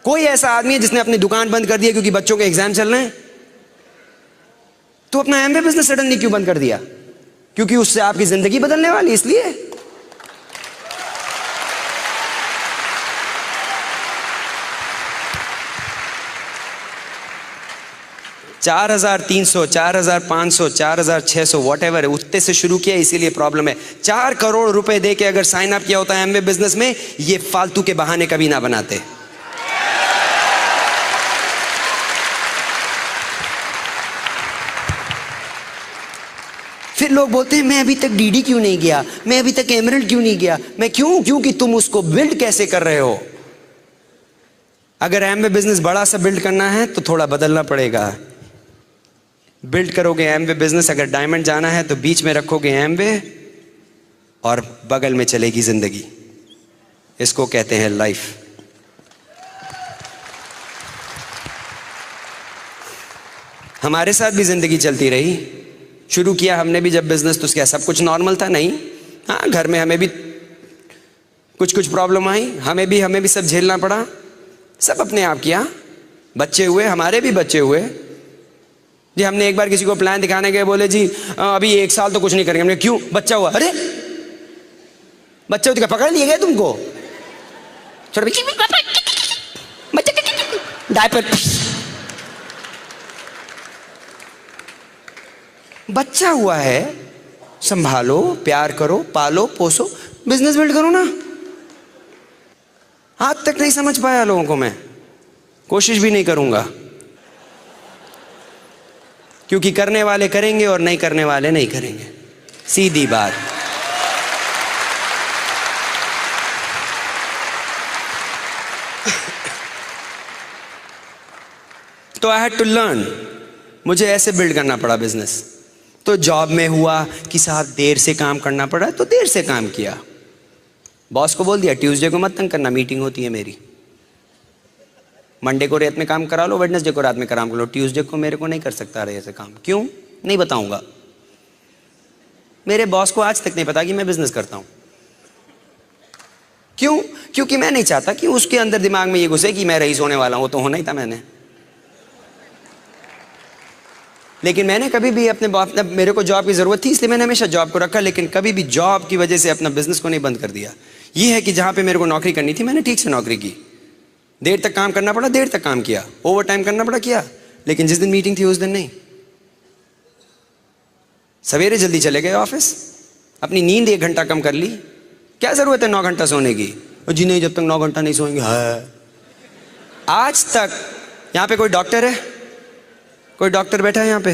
कोई ऐसा आदमी है जिसने अपनी दुकान बंद कर दिया क्योंकि बच्चों के एग्जाम चल रहे हैं? तो अपना एमवे बिजनेस सडनली क्यों बंद कर दिया? क्योंकि उससे आपकी जिंदगी बदलने वाली, इसलिए। $4,300, $4,500, $4,600 whatever है, उतने से शुरू किया, इसीलिए प्रॉब्लम है। 4 करोड़ रुपए दे के अगर साइन अप किया होता है एमवे बिजनेस में, ये फालतू के बहाने कभी ना बनाते। फिर लोग बोलते हैं मैं अभी तक डीडी क्यों नहीं गया, मैं अभी तक एमरल्ड क्यों नहीं गया। मैं क्योंकि तुम उसको बिल्ड कैसे कर रहे हो। अगर एमवे बिजनेस बड़ा सा बिल्ड करना है तो थोड़ा बदलना पड़ेगा। बिल्ड करोगे एमवे बिजनेस, अगर डायमंड जाना है तो बीच में रखोगे एमवे और बगल में चलेगी जिंदगी। इसको कहते हैं लाइफ। हमारे साथ भी जिंदगी चलती रही। शुरू किया हमने भी जब बिजनेस, तो क्या सब कुछ नॉर्मल था? नहीं। हाँ, घर में हमें भी कुछ प्रॉब्लम आई, हमें भी सब झेलना पड़ा। सब अपने आप किया, बच्चे हुए, हमारे भी बच्चे हुए जी। हमने एक बार किसी को प्लान दिखाने गए, बोले जी अभी 1 साल तो कुछ नहीं करेंगे। हमने क्यों? बच्चा हुआ। अरे बच्चा हुआ, पकड़ लिए गए तुमको? डायपर। बच्चा हुआ है, संभालो, प्यार करो, पालो पोसो, बिजनेस बिल्ड करो ना। आज तक नहीं समझ पाया लोगों को, मैं कोशिश भी नहीं करूंगा, क्योंकि करने वाले करेंगे और नहीं करने वाले नहीं करेंगे, सीधी बात। तो आई हैड टू लर्न, मुझे ऐसे बिल्ड करना पड़ा बिजनेस। तो जॉब में हुआ कि साहब देर से काम करना पड़ा, तो देर से काम किया। बॉस को बोल दिया ट्यूसडे को मत तंग करना, मीटिंग होती है मेरी। मंडे को रात में काम करा लो, वेडनेसडे को रात में काम कर लो, ट्यूसडे को मेरे को नहीं कर सकता रहे ऐसे काम। क्यों? नहीं बताऊंगा। मेरे बॉस को आज तक नहीं पता कि मैं बिजनेस करता हूं। क्यों? क्योंकि मैं नहीं चाहता कि उसके अंदर दिमाग में ये घुसे कि मैं रईस होने वाला हूं। तो होना ही था मैंने, लेकिन मैंने कभी भी अपने मेरे को जॉब की जरूरत थी इसलिए मैंने हमेशा जॉब को रखा, लेकिन कभी भी जॉब की वजह से अपना बिजनेस को नहीं बंद कर दिया। ये है कि जहां पे मेरे को नौकरी करनी थी मैंने ठीक से नौकरी की, देर तक काम करना पड़ा, देर तक काम किया, ओवर टाइम करना पड़ा, किया, लेकिन जिस दिन मीटिंग थी उस दिन नहीं। सवेरे जल्दी चले गए ऑफिस, अपनी नींद 1 घंटा कम कर ली। क्या जरूरत है 9 घंटा सोने की? जी नहीं, जब तक 9 घंटा नहीं सोएंगे। हाँ, आज तक यहाँ पे कोई डॉक्टर है? कोई डॉक्टर बैठा है यहाँ पे?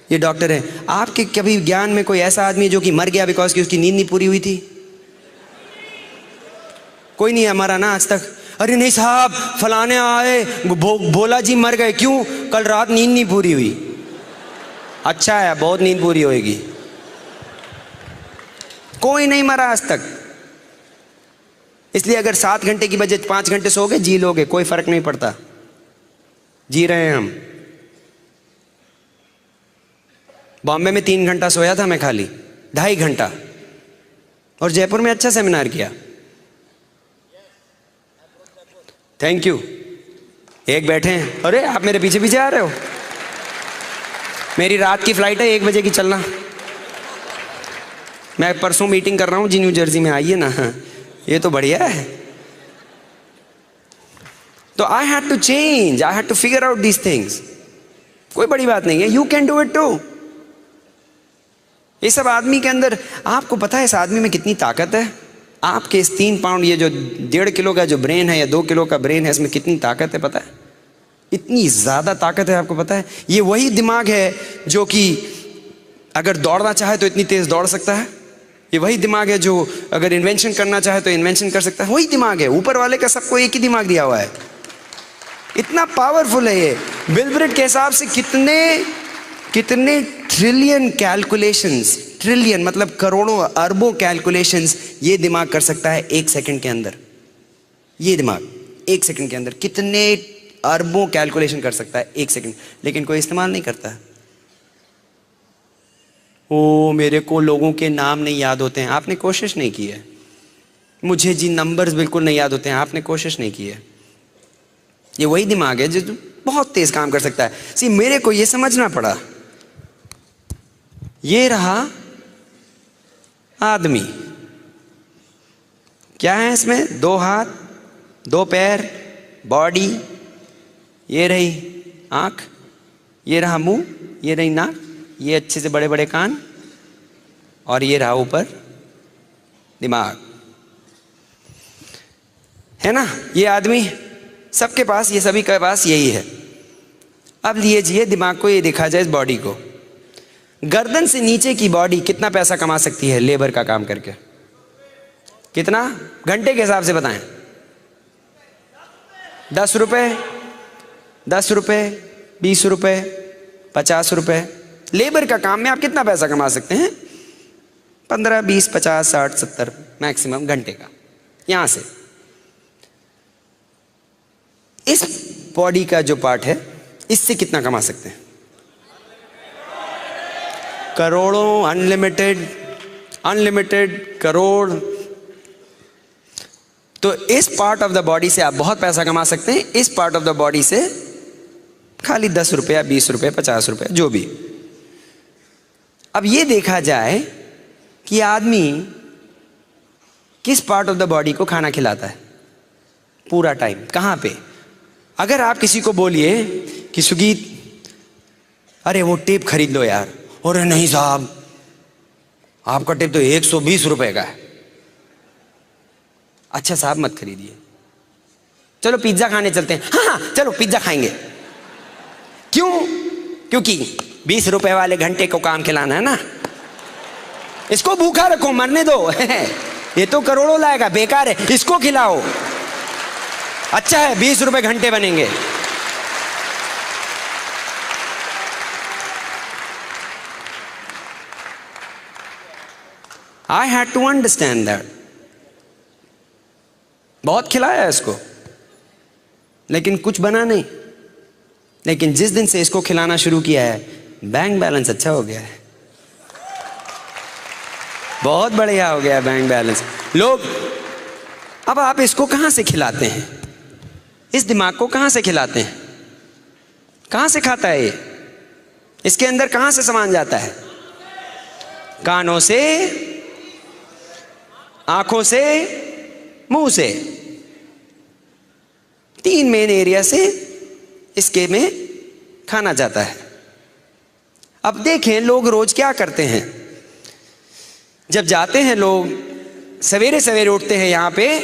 ये डॉक्टर है। आपके कभी ज्ञान में कोई ऐसा आदमी जो कि मर गया बिकॉज कि उसकी नींद नहीं पूरी हुई थी? कोई नहीं है हमारा ना आज तक। अरे नहीं साहब, फलाने आए, भोला जी मर गए। क्यों? कल रात नींद नहीं पूरी हुई। अच्छा है, बहुत नींद पूरी होएगी। कोई नहीं मरा आज तक। इसलिए अगर 7 घंटे की बजाय 5 घंटे सोओगे, जी लोगे, कोई फर्क नहीं पड़ता, जी रहे हैं हम। बॉम्बे में 3 घंटा सोया था मैं, खाली 2.5 घंटा, और जयपुर में अच्छा सेमिनार किया। Thank you. एक बैठे हैं, अरे आप मेरे पीछे पीछे आ रहे हो। मेरी रात की फ्लाइट है, 1 बजे की चलना। मैं परसों मीटिंग कर रहा हूँ जी, न्यू जर्सी में, आइए ना। ये तो बढ़िया है। तो I had to change, I had to figure out these things. कोई बड़ी बात नहीं है, you can do it too. ये सब आदमी के अंदर, आपको पता है इस आदमी में कितनी ताकत है? आपके इस 3 पाउंड, ये जो 1.5 किलो का जो ब्रेन है या 2 किलो का ब्रेन है, इसमें कितनी ताकत है पता है? इतनी ज़्यादा ताकत है, आपको पता है? ये वही दिमाग है जो कि अगर दौड़ना चाहे तो इतनी तेज़ दौड़ सकता है। ये वही दिमाग है जो अगर इन्वेंशन करना चाहे तो इन्वेंशन कर सकता है। वही दिमाग है, ऊपर वाले का सबको एक ही दिमाग दिया हुआ है। इतना पावरफुल है ये। बिल ब्रेट के हिसाब से कितने ट्रिलियन कैलकुलेशंस, ट्रिलियन मतलब करोड़ों अरबों कैलकुलेशंस ये दिमाग कर सकता है 1 सेकंड के अंदर। ये दिमाग 1 सेकंड के अंदर कितने अरबों कैलकुलेशन कर सकता है 1 सेकंड, लेकिन कोई इस्तेमाल नहीं करता। ओ मेरे को लोगों के नाम नहीं याद होते हैं, आपने कोशिश नहीं की है। मुझे जी नंबर्स बिल्कुल नहीं याद होते हैं, आपने कोशिश नहीं की है। ये वही दिमाग है जो बहुत तेज काम कर सकता है। सी मेरे को ये समझना पड़ा, ये रहा आदमी, क्या है इसमें? 2 हाथ, 2 पैर, बॉडी, ये रही आंख, ये रहा मुंह, ये रही नाक, ये अच्छे से बड़े बड़े कान, और ये रहा ऊपर दिमाग, है ना? ये आदमी सबके पास, ये सभी के पास यही है। अब लीजिए दिमाग को, ये देखा जाए इस बॉडी को, गर्दन से नीचे की बॉडी कितना पैसा कमा सकती है लेबर का काम करके? कितना? घंटे के हिसाब से बताएं। 10 रुपए, 10 रुपए, 20 रुपए, 50 रुपए। लेबर का काम में आप कितना पैसा कमा सकते हैं? 15, 20, 50, 60, 70 मैक्सिमम घंटे का। यहां से इस बॉडी का जो पार्ट है, इससे कितना कमा सकते हैं? करोड़ों, अनलिमिटेड करोड़। तो इस पार्ट ऑफ द बॉडी से आप बहुत पैसा कमा सकते हैं, इस पार्ट ऑफ द बॉडी से खाली 10 रुपया, 20 रुपये, 50 रुपये, जो भी। अब ये देखा जाए कि आदमी किस पार्ट ऑफ द बॉडी को खाना खिलाता है पूरा टाइम, कहाँ पे? अगर आप किसी को बोलिए कि सुगीत अरे वो टेप खरीद लो यार, अरे नहीं साहब आपका टेप तो 120 रुपए का है। अच्छा साहब मत खरीदिए, चलो पिज्जा खाने चलते हैं। हाँ चलो पिज्जा खाएंगे। क्यों? क्योंकि 20 रुपए वाले घंटे को काम खिलाना है ना, इसको भूखा रखो, मरने दो। ये तो करोड़ों लाएगा, बेकार है, इसको खिलाओ। अच्छा है 20 रुपए घंटे बनेंगे। I had to understand that. बहुत खिलाया इसको, लेकिन कुछ बना नहीं। लेकिन जिस दिन से इसको खिलाना शुरू किया है, बैंक बैलेंस अच्छा हो गया है, बहुत बढ़िया हो गया है बैंक बैलेंस। लोग, अब आप इसको कहां से खिलाते हैं? इस दिमाग को कहां से खिलाते हैं? कहां से खाता है ये? इसके अंदर कहां से सामान जाता है? कानों से, आंखों से, मुंह से। 3 मेन एरिया से इसके में खाना जाता है। अब देखें लोग रोज क्या करते हैं। जब जाते हैं लोग, सवेरे सवेरे उठते हैं यहां पे,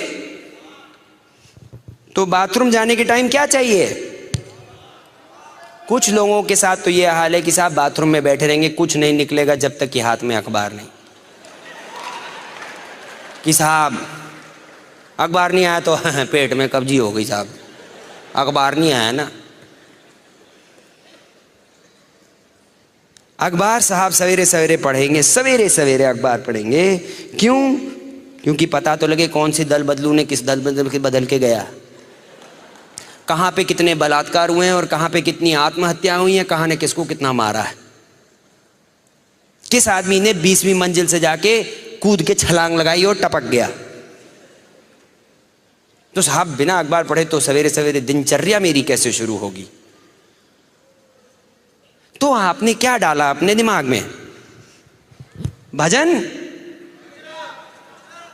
तो बाथरूम जाने के टाइम क्या चाहिए? कुछ लोगों के साथ तो ये हाल है कि साहब बाथरूम में बैठे रहेंगे, कुछ नहीं निकलेगा जब तक कि हाथ में अखबार नहीं, कि साहब अखबार नहीं आया तो पेट में कब्जी हो गई साहब, अखबार नहीं आया ना। अखबार साहब सवेरे सवेरे पढ़ेंगे, सवेरे सवेरे अखबार पढ़ेंगे। क्यों? क्योंकि पता तो लगे कौन सी दल बदलू ने किस दल बदल के गया, कहाँ पे कितने बलात्कार हुए हैं और कहाँ पे कितनी आत्महत्या हुई हैं, कहाँ ने किसको कितना मारा है, किस आदमी ने 20वीं मंजिल से जाके कूद के छलांग लगाई और टपक गया। तो साहब बिना अखबार पढ़े तो सवेरे सवेरे दिनचर्या मेरी कैसे शुरू होगी? तो आपने क्या डाला अपने दिमाग में? भजन,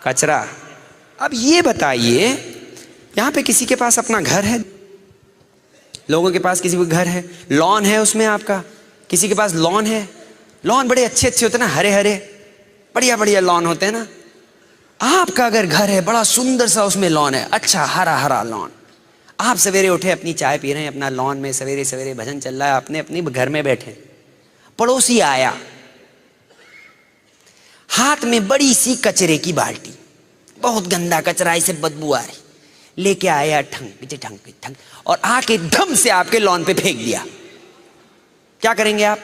कचरा। अब ये बताइए, यहां पे किसी के पास अपना घर है? लोगों के पास किसी को घर है, लॉन है उसमें आपका, किसी के पास लॉन है? लॉन बड़े अच्छे अच्छे होते हैं ना, हरे हरे बढ़िया बढ़िया लॉन होते हैं ना। आपका अगर घर है, बड़ा सुंदर सा उसमें लॉन है, अच्छा हरा हरा लॉन, आप सवेरे उठे, अपनी चाय पी रहे हैं अपना लॉन में, सवेरे सवेरे भजन चल रहा है, आपने अपने घर में बैठे, पड़ोसी आया, हाथ में बड़ी सी कचरे की बाल्टी, बहुत गंदा कचरा, इसे बदबू आ रही, लेके आया, ठंग ठंग ठंग, और आके धम से आपके लॉन पे फेंक दिया। क्या करेंगे आप?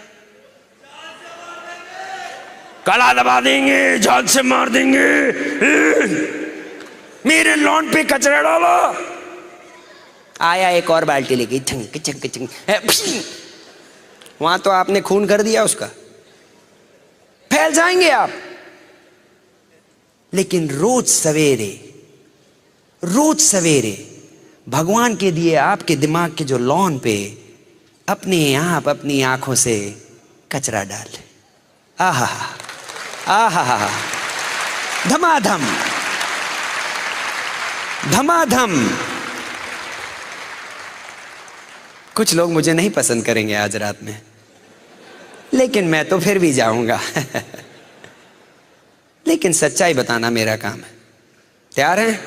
कला दबा देंगे, झाग से मार देंगे, मेरे लॉन पे कचरा डाला। आया एक और बाल्टी लेके, ठंग ठंग ठंग, वहां तो आपने खून कर दिया उसका, फैल जाएंगे आप। लेकिन रोज सवेरे भगवान के दिए आपके दिमाग के जो लॉन पे अपने आप अपनी आंखों से कचरा डाल, आहा आहा, धमाधम धमाधम। कुछ लोग मुझे नहीं पसंद करेंगे आज रात में, लेकिन मैं तो फिर भी जाऊंगा। लेकिन सच्चाई बताना मेरा काम है। तैयार हैं?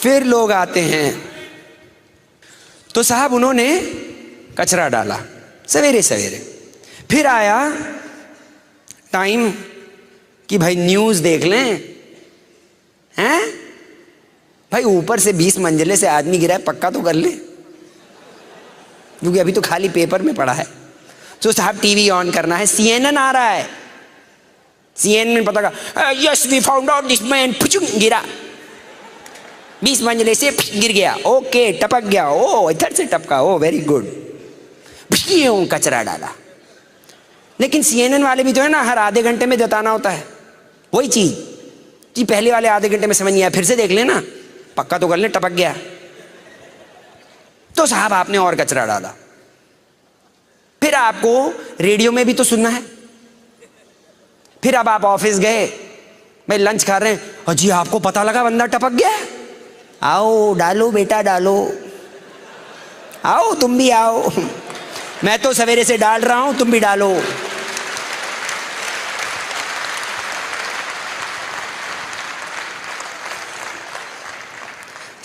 फिर लोग आते हैं, तो साहब उन्होंने कचरा डाला सवेरे सवेरे, फिर आया टाइम कि भाई न्यूज़ देख लें, हैं भाई ऊपर से 20 मंजिले से आदमी गिरा है, पक्का तो कर ले, क्योंकि अभी तो खाली पेपर में पड़ा है। तो साहब टीवी ऑन करना है, CNN आ रहा है, CNN पता का, yes we found out this man, गिरा 20 मंजिले से, गिर गया, ओके टपक गया, ओ इधर से टपका, ओ वेरी गुड, कचरा डाला। लेकिन CNN वाले भी जो है ना, हर आधे घंटे में जताना होता है वही चीज कि पहले वाले आधे घंटे में समझ नहीं आया, फिर से देख लेना, पक्का तो कर ले, टपक गया। तो साहब आपने और कचरा डाला। फिर आपको रेडियो में भी तो सुनना है, फिर अब आप ऑफिस गए, भाई लंच खा रहे हैं, अजी आपको पता लगा बंदा टपक गया, आओ डालो बेटा डालो, आओ तुम भी आओ, मैं तो सवेरे से डाल रहा हूं, तुम भी डालो।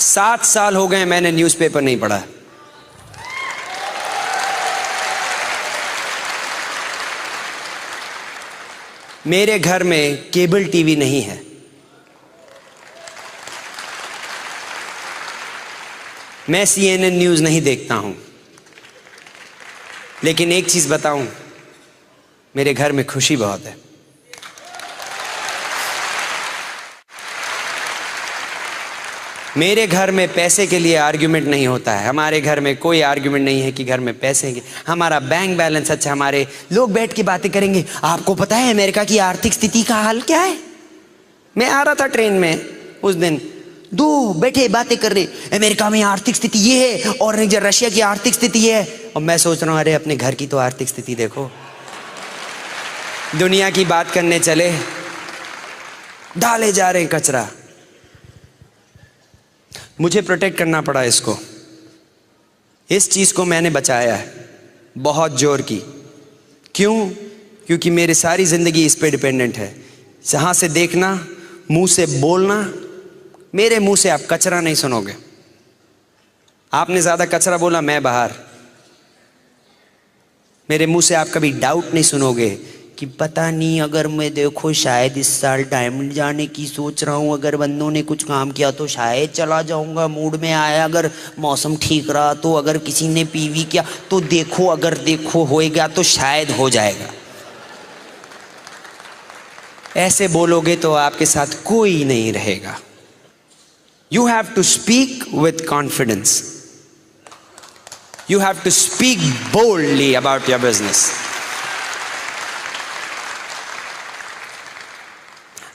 सात साल हो गए मैंने न्यूज़पेपर नहीं पढ़ा। मेरे घर में केबल टीवी नहीं है, मैं CNN न्यूज़ नहीं देखता हूं। लेकिन एक चीज बताऊं, मेरे घर में खुशी बहुत है। मेरे घर में पैसे के लिए आर्ग्यूमेंट नहीं होता है, हमारे घर में कोई आर्ग्यूमेंट नहीं है कि घर में पैसे हैं, हमारा बैंक बैलेंस अच्छा, हमारे लोग बैठ के बातें करेंगे, आपको पता है अमेरिका की आर्थिक स्थिति का हाल क्या है। मैं आ रहा था ट्रेन में उस दिन, दो बैठे बातें कर रहे, अमेरिका में आर्थिक स्थिति ये है और रशिया की आर्थिक स्थिति ये है, और मैं सोच रहा हूं अरे अपने घर की तो आर्थिक स्थिति देखो। दुनिया की बात करने चले, डाले जा रहे हैं कचरा। मुझे प्रोटेक्ट करना पड़ा इसको, इस चीज को मैंने बचाया है बहुत जोर की। क्यों? क्योंकि मेरी सारी जिंदगी इस पे डिपेंडेंट है। जहां से देखना, मुंह से बोलना, मेरे मुंह से आप कचरा नहीं सुनोगे। आपने ज्यादा कचरा बोला, मैं बाहर। मेरे मुंह से आप कभी डाउट नहीं सुनोगे कि पता नहीं, अगर मैं देखो शायद इस साल डायमंड जाने की सोच रहा हूँ, अगर बंदों ने कुछ काम किया तो शायद चला जाऊंगा, मूड में आया, अगर मौसम ठीक रहा तो, अगर किसी ने पीवी किया तो देखो, अगर देखो होएगा तो शायद हो जाएगा। ऐसे बोलोगे तो आपके साथ कोई नहीं रहेगा। You have to speak with confidence. You have to speak boldly about your business.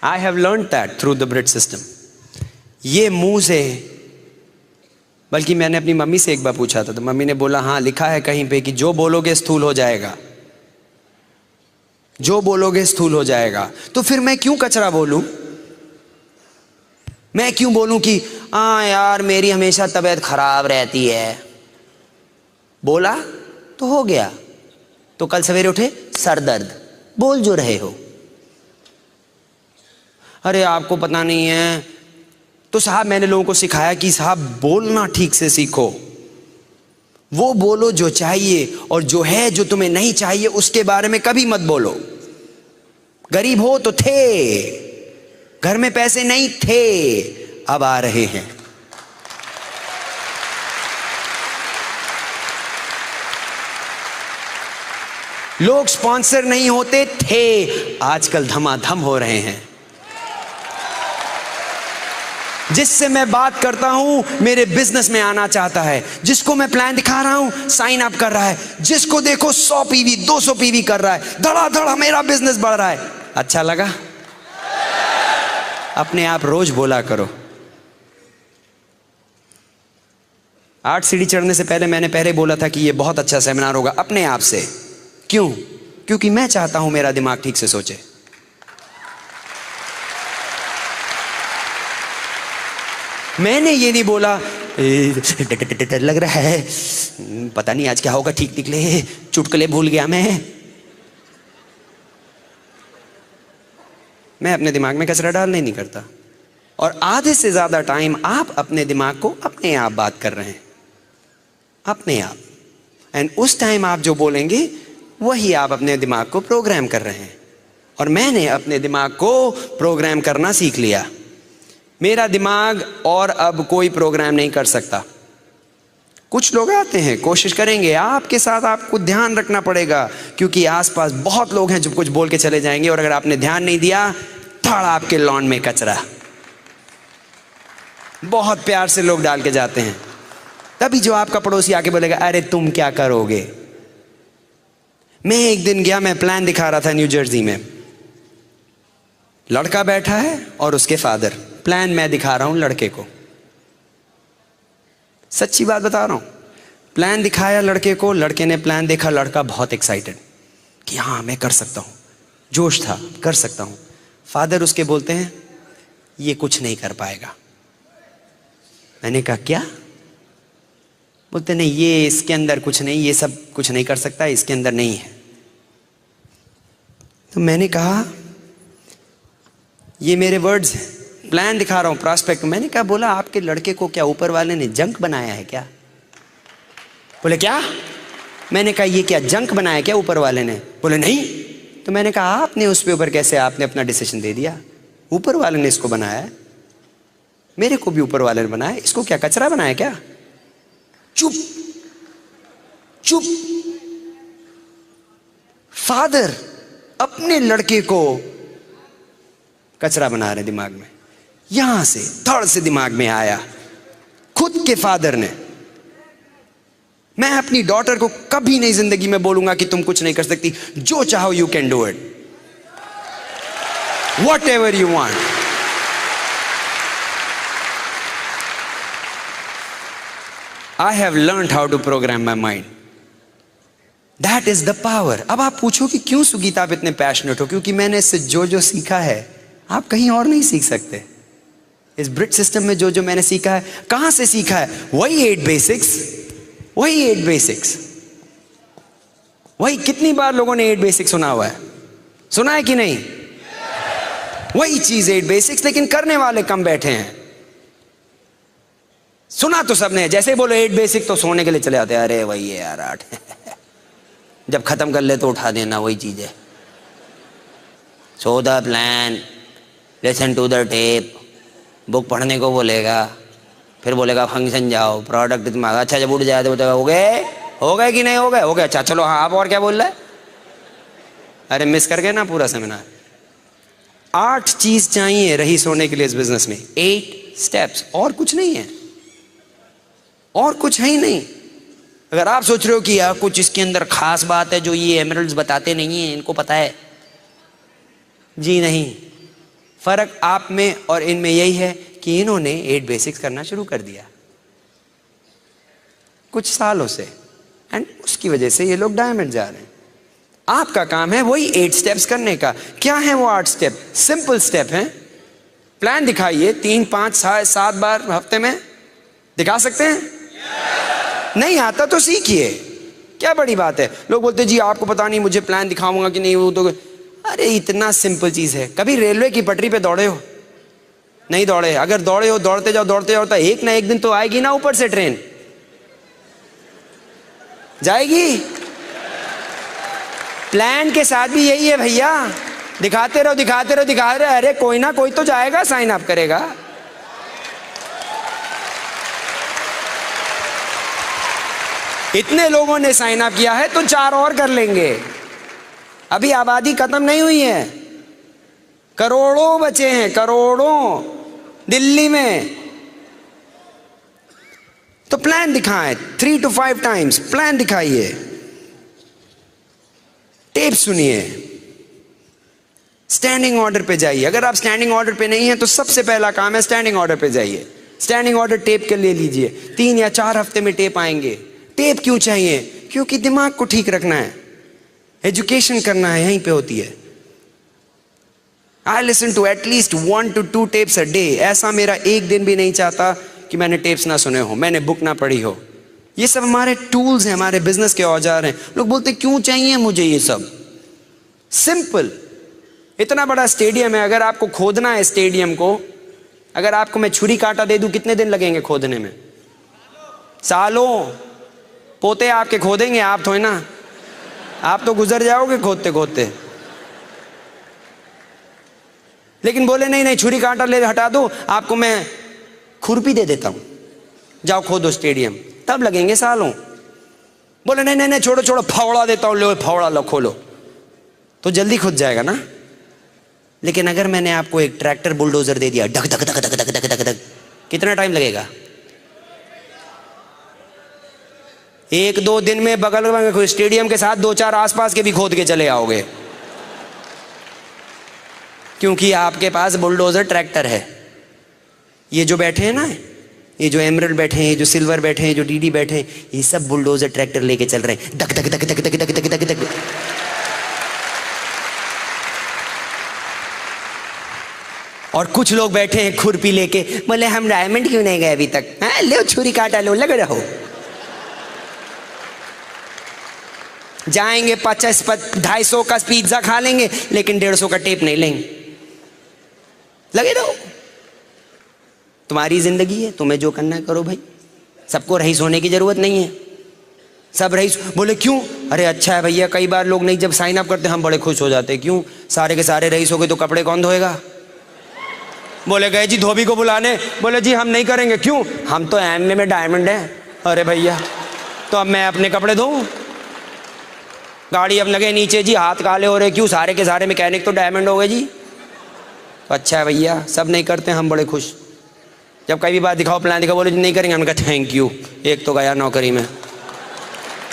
I have learned that through the Brit system. ये मुंह से, बल्कि मैंने अपनी मम्मी से एक बार पूछा था, तो मम्मी ने बोला हाँ लिखा है कहीं पे कि जो बोलोगे स्थूल हो जाएगा। जो बोलोगे स्थूल हो जाएगा। तो फिर मैं क्यों कचरा बोलूं? मैं क्यों बोलूं कि हाँ यार मेरी हमेशा तबीयत खराब रहती है? बोला तो हो गया। तो कल सवेरे उठे सर दर्द, बोल जो रहे हो। अरे आपको पता नहीं है, तो साहब मैंने लोगों को सिखाया कि साहब बोलना ठीक से सीखो। वो बोलो जो चाहिए, और जो है जो तुम्हें नहीं चाहिए उसके बारे में कभी मत बोलो। गरीब हो तो थे, घर में पैसे नहीं थे, अब आ रहे हैं। लोग स्पॉन्सर नहीं होते थे, आजकल धमाधम हो रहे हैं। जिससे मैं बात करता हूं मेरे बिजनेस में आना चाहता है, जिसको मैं प्लान दिखा रहा हूं साइन अप कर रहा है, जिसको देखो 100 पीवी 200 पीवी कर रहा है, धड़ाधड़ मेरा बिजनेस बढ़ रहा है। अच्छा लगा? अपने आप रोज बोला करो। 8 सीढ़ी चढ़ने से पहले मैंने पहले बोला था कि ये बहुत अच्छा सेमिनार होगा, अपने आप से। क्यों? क्योंकि मैं चाहता हूं मेरा दिमाग ठीक से सोचे। मैंने ये नहीं बोला डर लग रहा है, पता नहीं आज क्या होगा, ठीक निकले, चुटकुले भूल गया मैं अपने दिमाग में कचरा डालने नहीं करता। और आधे से ज्यादा टाइम आप अपने दिमाग को अपने आप बात कर रहे हैं, अपने आप। एंड उस टाइम आप जो बोलेंगे वही आप अपने दिमाग को प्रोग्राम कर रहे हैं। और मैंने अपने दिमाग को प्रोग्राम करना सीख लिया। मेरा दिमाग और अब कोई प्रोग्राम नहीं कर सकता। कुछ लोग आते हैं, कोशिश करेंगे, आपके साथ आपको ध्यान रखना पड़ेगा, क्योंकि आसपास बहुत लोग हैं जो कुछ बोल के चले जाएंगे, और अगर आपने ध्यान नहीं दिया थड़ आपके लॉन में कचरा। बहुत प्यार से लोग डाल के जाते हैं, तभी जो आपका पड़ोसी आके बोलेगा अरे तुम क्या करोगे। मैं एक दिन गया, मैं प्लान दिखा रहा था न्यू जर्सी में। लड़का बैठा है और उसके फादर, प्लान मैं दिखा रहा हूं लड़के को, सच्ची बात बता रहा हूं। प्लान दिखाया लड़के को, लड़के ने प्लान देखा, लड़का बहुत एक्साइटेड कि हाँ मैं कर सकता हूं, जोश था, कर सकता हूं। फादर उसके बोलते हैं ये कुछ नहीं कर पाएगा। मैंने कहा क्या? बोलते नहीं, ये इसके अंदर कुछ नहीं, ये सब कुछ नहीं कर सकता, इसके अंदर नहीं है। तो मैंने कहा ये मेरे वर्ड्स हैं, प्लान दिखा रहा हूं, प्रॉस्पेक्ट। मैंने कहा, बोला आपके लड़के को क्या ऊपर वाले ने जंक बनाया है क्या? बोले क्या? मैंने कहा ये क्या जंक बनाया क्या ऊपर वाले ने? बोले नहीं। तो मैंने कहा आपने उस पे ऊपर कैसे, आपने अपना डिसीजन दे दिया, ऊपर वाले ने इसको बनाया है, मेरे को भी ऊपर वाले ने बनाया, इसको क्या कचरा बनाया क्या? चुप चुप। फादर अपने लड़के को कचरा बना रहे दिमाग में, यहां से धड़ से दिमाग में आया खुद के फादर ने। मैं अपनी डॉटर को कभी नहीं जिंदगी में बोलूंगा कि तुम कुछ नहीं कर सकती, जो चाहो you can do it, whatever you want. I have learned how to program my mind, that is the power. अब आप पूछो कि क्यों सुगीता आप इतने पैशनेट हो? क्योंकि मैंने इससे जो जो सीखा है आप कहीं और नहीं सीख सकते। इस ब्रिट सिस्टम में जो जो मैंने सीखा है, कहां से सीखा है? वही 8 बेसिक्स, वही 8 बेसिक्स, वही। कितनी बार लोगों ने 8 बेसिक्स सुना हुआ है? सुना है कि नहीं? वही चीज 8 बेसिक्स, लेकिन करने वाले कम बैठे हैं। सुना तो सबने, जैसे बोलो 8 बेसिक तो सोने के लिए चले आते हैं, अरे वही है यार 8 जब खत्म कर ले तो उठा देना, वही चीज है। So the plan, listen to the tape, book पढ़ने को बोलेगा, फिर बोलेगा फंक्शन जाओ, प्रोडक्ट इतना अच्छा, जब उठ जाए तो बोलेगा हो गए कि नहीं हो गए? हो गए, अच्छा चलो हाँ, आप और क्या बोल रहे हैं? अरे मिस कर गए ना पूरा सेमिनार। 8 चीज चाहिए रही सोने के लिए इस बिजनेस में, 8 स्टेप्स, और कुछ नहीं है, और कुछ है ही नहीं। अगर आप सोच रहे हो कि यार कुछ इसके अंदर खास बात है जो ये एमरल्ड्स बताते नहीं है, इनको पता है, जी नहीं। फर्क आप में और इनमें यही है कि इन्होंने 8 बेसिक्स करना शुरू कर दिया कुछ सालों से, एंड उसकी वजह से ये लोग डायमंड जा रहे हैं। आपका काम है वही 8 स्टेप्स करने का। क्या है वो 8 स्टेप? सिंपल स्टेप है। प्लान दिखाइए 3, 5, 7 बार हफ्ते में। दिखा सकते हैं? नहीं आता तो सीखिए, क्या बड़ी बात है। लोग बोलते जी आपको पता नहीं मुझे प्लान दिखाऊंगा कि नहीं, वो तो अरे इतना सिंपल चीज है। कभी रेलवे की पटरी पे दौड़े हो? नहीं दौड़े? अगर दौड़े हो, दौड़ते जाओ दौड़ते जाओ, तो एक ना एक दिन तो आएगी ना ऊपर से ट्रेन, जाएगी। प्लान के साथ भी यही है भैया, दिखाते रहो दिखाते रहो दिखाते रहो, अरे कोई ना कोई तो जाएगा, साइन अप करेगा। इतने लोगों ने साइन अप किया है तो 4 और कर लेंगे। अभी आबादी खत्म नहीं हुई है, करोड़ों बचे हैं, करोड़ों दिल्ली में। तो प्लान दिखाएं 3 to 5 टाइम्स, प्लान दिखाइए, टेप सुनिए, स्टैंडिंग ऑर्डर पे जाइए। अगर आप स्टैंडिंग ऑर्डर पे नहीं है तो सबसे पहला काम है स्टैंडिंग ऑर्डर पे जाइए। स्टैंडिंग ऑर्डर टेप के ले लीजिए, 3 या 4 हफ्ते में टेप आएंगे। टेप क्यों चाहिए? क्योंकि दिमाग को ठीक रखना है, एजुकेशन करना है, यहीं पे होती है। I listen to at least 1 to 2 tapes a day। ऐसा मेरा एक दिन भी नहीं चाहता कि मैंने टेप्स ना सुने हो, मैंने बुक ना पढ़ी हो। ये सब हमारे टूल्स हैं, हमारे बिजनेस के औजार हैं। लोग बोलते क्यों चाहिए मुझे ये सब? सिंपल, इतना बड़ा स्टेडियम है, अगर आपको खोदना है स्टेडियम को, अगर आपको मैं छुरी कांटा दे दूं, कितने दिन लगेंगे खोदने में? सालों। पोते आपके खोदेंगे, आप थोड़ी ना, आप तो गुजर जाओगे खोदते खोदते। लेकिन बोले नहीं नहीं छुरी कांटा ले हटा दो, आपको मैं खुरपी दे देता हूं, जाओ खोदो स्टेडियम, तब लगेंगे सालों। बोले नहीं नहीं नहीं छोड़ो छोड़ो, फावड़ा देता हूं, लो फावड़ा लो खोलो, तो जल्दी खुद जाएगा ना। लेकिन अगर मैंने आपको एक ट्रैक्टर बुलडोजर दे दिया, धक धक धक धक धक धक धक धक, कितना टाइम लगेगा? 1-2 दिन में बगल में स्टेडियम के साथ 2-4 आसपास के भी खोद के चले आओगे, क्योंकि आपके पास बुलडोजर ट्रैक्टर है। ये जो बैठे हैं ना, ये जो एमरल्ड बैठे हैं, ये जो सिल्वर बैठे हैं, जो डीडी बैठे हैं, ये सब बुलडोजर ट्रैक्टर लेके चल रहे हैं, धक धक धक धक धक धक धक धक धक। और कुछ लोग बैठे हैं खुरपी लेके, बोले हम डायमंड क्यों नहीं गए अभी तक? हाँ लो छुरी काटा लो, लग रहो। जाएंगे 250 का पिज्जा खा लेंगे, लेकिन 150 का टेप नहीं लेंगे, लगे रहो। तुम्हारी जिंदगी है, तुम्हें जो करना है करो भाई, सबको रईस होने की जरूरत नहीं है। सब रईस। बोले क्यों? अरे अच्छा है भैया, कई बार लोग नहीं, जब साइन अप करते हम बड़े खुश हो जाते हैं। क्यों? सारे के सारे रईस हो गए तो कपड़े कौन धोएगा? बोले गए जी धोबी को बुलाने, बोले जी हम नहीं करेंगे। क्यों? हम तो एमए में डायमंड है। अरे भैया तो अब मैं अपने कपड़े धोऊं? गाड़ी अब लगे नीचे जी, हाथ काले हो रहे। क्यों? सारे के सारे मैकेनिक तो डायमंड हो गए जी। अच्छा है भैया, सब नहीं करते, हम बड़े खुश। जब कई भी बात दिखाओ, प्लान दिखाओ, बोले नहीं करेंगे, हमने कहा थैंक यू, एक तो गया नौकरी में,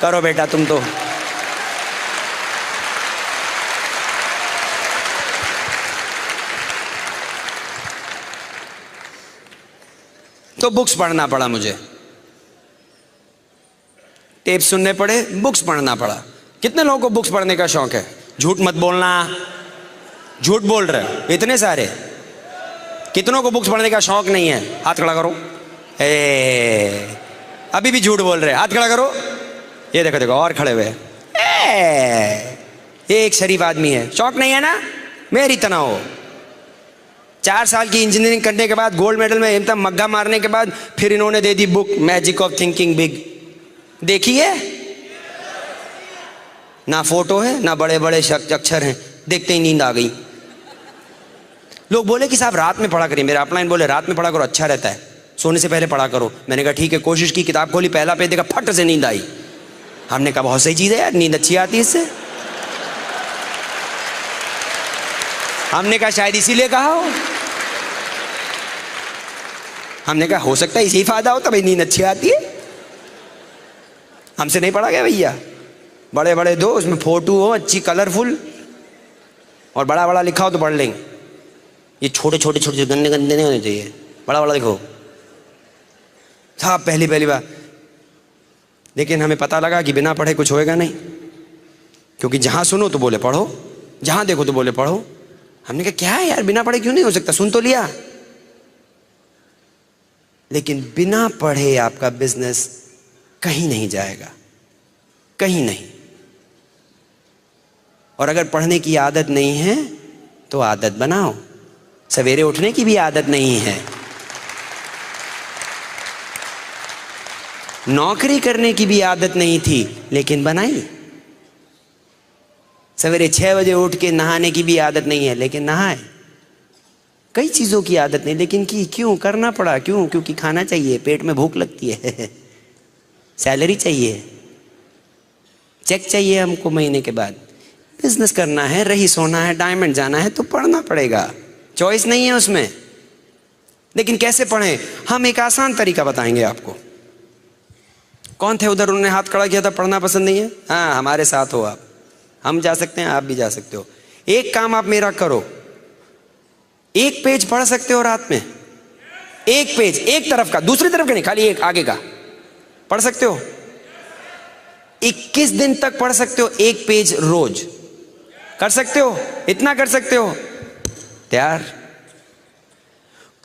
करो बेटा तुम तो बुक्स पढ़ना पड़ा मुझे, टेप सुनने पड़े, बुक्स पढ़ना पड़ा। कितने लोगों को बुक्स पढ़ने का शौक है? झूठ मत बोलना, झूठ बोल रहे इतने सारे। कितनों को बुक्स पढ़ने का शौक नहीं है? हाथ खड़ा करो। अभी भी झूठ बोल रहे, हाथ खड़ा करो। ये देखो देखो और खड़े हुए। ये एक शरीफ आदमी है, शौक नहीं है ना? मेरी तना हो। 4 साल की इंजीनियरिंग करने के बाद, गोल्ड मेडल में एकदम मग्गा मारने के बाद, फिर इन्होंने दे दी book Magic of Thinking Big. देखिए, ना फोटो है ना बड़े बड़े अक्षर हैं, देखते ही नींद आ गई। लोग बोले कि साहब रात में पढ़ा करिए, मेरे अपलाइन बोले रात में पढ़ा करो, अच्छा रहता है, सोने से पहले पढ़ा करो। मैंने कहा ठीक है, कोशिश की, किताब खोली, पहला पेज देखा, फट से नींद आई। हमने कहा बहुत सही चीज़ है यार, नींद अच्छी आती है इससे। हमने कहा शायद इसीलिए कहा हो। हमने कहा हो सकता है इसी फायदा हो, तभी नींद अच्छी आती है। हमसे नहीं पढ़ा गया भैया। बड़े बड़े दो, उसमें फोटो हो अच्छी कलरफुल, और बड़ा बड़ा लिखा हो तो पढ़ लेंगे। ये छोटे छोटे छोटे गंदे गंदे नहीं होने चाहिए, बड़ा बड़ा लिखो साहब। पहली बार लेकिन हमें पता लगा कि बिना पढ़े कुछ होएगा नहीं। क्योंकि जहां सुनो तो बोले पढ़ो, जहां देखो तो बोले पढ़ो। हमने कहा क्या है यार, बिना पढ़े क्यों नहीं हो सकता, सुन तो लिया। लेकिन बिना पढ़े आपका बिजनेस कहीं नहीं जाएगा, कहीं नहीं। और अगर पढ़ने की आदत नहीं है तो आदत बनाओ। सवेरे उठने की भी आदत नहीं है, नौकरी करने की भी आदत नहीं थी, लेकिन बनाई। सवेरे 6 बजे उठ के नहाने की भी आदत नहीं है, लेकिन नहाए। कई चीजों की आदत नहीं, लेकिन की क्यों करना पड़ा, क्यों? क्योंकि खाना चाहिए, पेट में भूख लगती है सैलरी चाहिए, चेक चाहिए हमको महीने के बाद, बिजनेस करना है, रही सोना है, डायमंड जाना है, तो पढ़ना पड़ेगा, चॉइस नहीं है उसमें। लेकिन कैसे पढ़ें? हम एक आसान तरीका बताएंगे आपको। कौन थे उधर, उन्होंने हाथ खड़ा किया था, पढ़ना पसंद नहीं है? हाँ, हमारे साथ हो आप, हम जा सकते हैं, आप भी जा सकते हो। एक काम आप मेरा करो, एक पेज पढ़ सकते हो रात में, एक पेज, एक तरफ का, दूसरी तरफ का नहीं, खाली एक आगे का पढ़ सकते हो। 21 दिन तक पढ़ सकते हो, एक पेज रोज। कर सकते हो? इतना कर सकते हो? तैयार?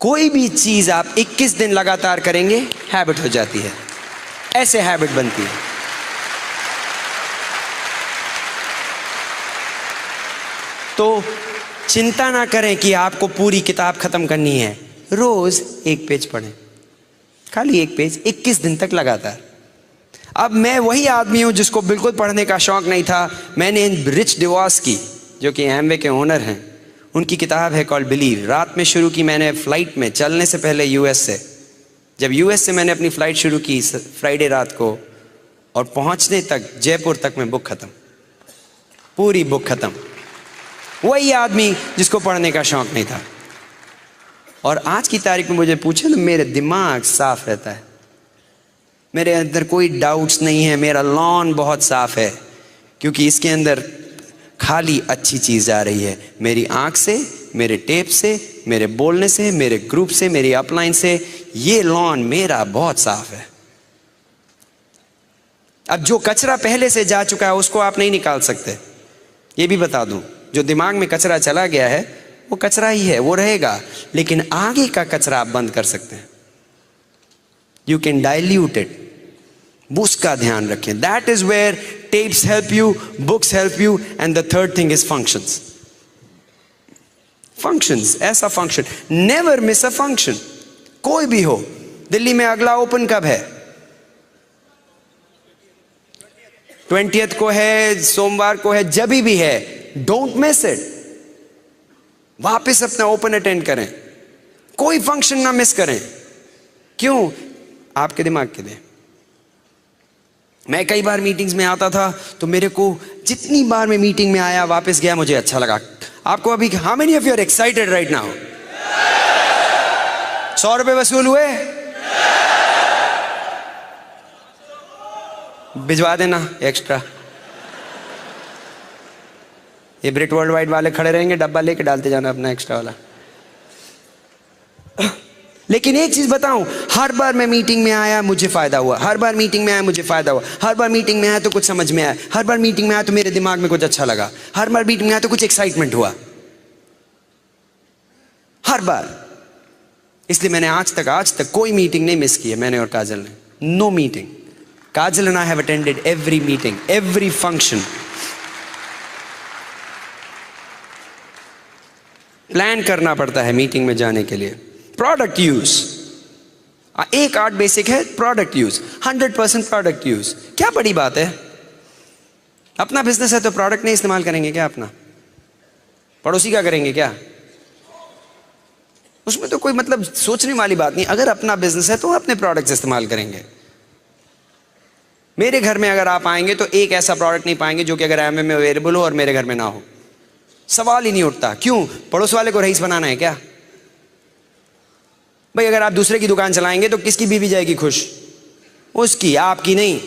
कोई भी चीज आप 21 दिन लगातार करेंगे, हैबिट हो जाती है, ऐसे हैबिट बनती है। तो चिंता ना करें कि आपको पूरी किताब खत्म करनी है, रोज एक पेज पढ़ें, खाली एक पेज, 21 दिन तक लगातार। अब मैं वही आदमी हूं जिसको बिल्कुल पढ़ने का शौक नहीं था। मैंने रिच डिवॉस की, जो कि एमवे के ओनर हैं, उनकी किताब है कॉल्ड बिलीव, रात में शुरू की मैंने फ्लाइट में, चलने से पहले यूएस से। जब यूएस से मैंने अपनी फ्लाइट शुरू की फ्राइडे रात को, और पहुंचने तक जयपुर तक में बुक खत्म, पूरी बुक खत्म। वही आदमी जिसको पढ़ने का शौक नहीं था। और आज की तारीख में मुझे पूछे तो मेरे दिमाग साफ रहता है, मेरे अंदर कोई डाउट्स नहीं है, मेरा लॉन बहुत साफ है, क्योंकि इसके अंदर खाली अच्छी चीज आ रही है, मेरी आंख से, मेरे टेप से, मेरे बोलने से, मेरे ग्रुप से, मेरी अपलाइन से। ये लॉन मेरा बहुत साफ है। अब जो कचरा पहले से जा चुका है उसको आप नहीं निकाल सकते, ये भी बता दूं। जो दिमाग में कचरा चला गया है वो कचरा ही है, वो रहेगा, लेकिन आगे का कचरा आप बंद कर सकते हैं। यू कैन डाइल्यूट इट, उसका ध्यान रखें। That is where tapes help you, books help you, and the third thing is functions. Functions, ऐसा function, never miss a function, कोई भी हो। दिल्ली में अगला ओपन कब है? 20th को है, सोमवार को है, जब भी है, डोंट मिस इट। वापस अपना ओपन अटेंड करें, कोई फंक्शन ना मिस करें। क्यों? आपके दिमाग के लिए। मैं कई बार मीटिंग्स में आता था तो मेरे को, जितनी बार मैं मीटिंग में आया वापस गया, मुझे अच्छा लगा। आपको अभी, how many of you are excited right now? 100 रुपए वसूल हुए? भिजवा देना एक्स्ट्रा। ये ब्रिट वर्ल्ड वाइड वाले खड़े रहेंगे, डब्बा लेके डालते जाना अपना एक्स्ट्रा वाला। लेकिन एक चीज बताऊं, हर बार मैं मीटिंग में आया मुझे फायदा हुआ, हर बार मीटिंग में आया मुझे फायदा हुआ, हर बार मीटिंग में आया तो कुछ समझ में आया, हर बार मीटिंग में आया तो मेरे दिमाग में कुछ अच्छा लगा, हर बार मीटिंग में आया तो कुछ एक्साइटमेंट हुआ, हर बार। इसलिए मैंने आज तक कोई मीटिंग नहीं मिस की है, मैंने और काजल ने। No meeting. Kajal and I have attended every meeting, every function. Plan करना पड़ता है मीटिंग में जाने के लिए। प्रोडक्ट यूज, एक आर्ट बेसिक है, प्रोडक्ट यूज, 100% प्रोडक्ट यूज। क्या बड़ी बात है? अपना बिजनेस है तो प्रोडक्ट नहीं इस्तेमाल करेंगे क्या अपना? पड़ोसी का करेंगे क्या? उसमें तो कोई मतलब सोचने वाली बात नहीं। अगर अपना बिजनेस है तो अपने प्रोडक्ट्स इस्तेमाल करेंगे। मेरे घर में अगर आप आएंगे तो एक ऐसा प्रोडक्ट नहीं पाएंगे जो कि अगर एमवे में अवेलेबल हो और मेरे घर में ना हो। सवाल ही नहीं उठता। क्यों? पड़ोस वाले को रईस बनाना है क्या? भाई अगर आप दूसरे की दुकान चलाएंगे तो किसकी बीवी जाएगी खुश? उसकी, आपकी नहीं।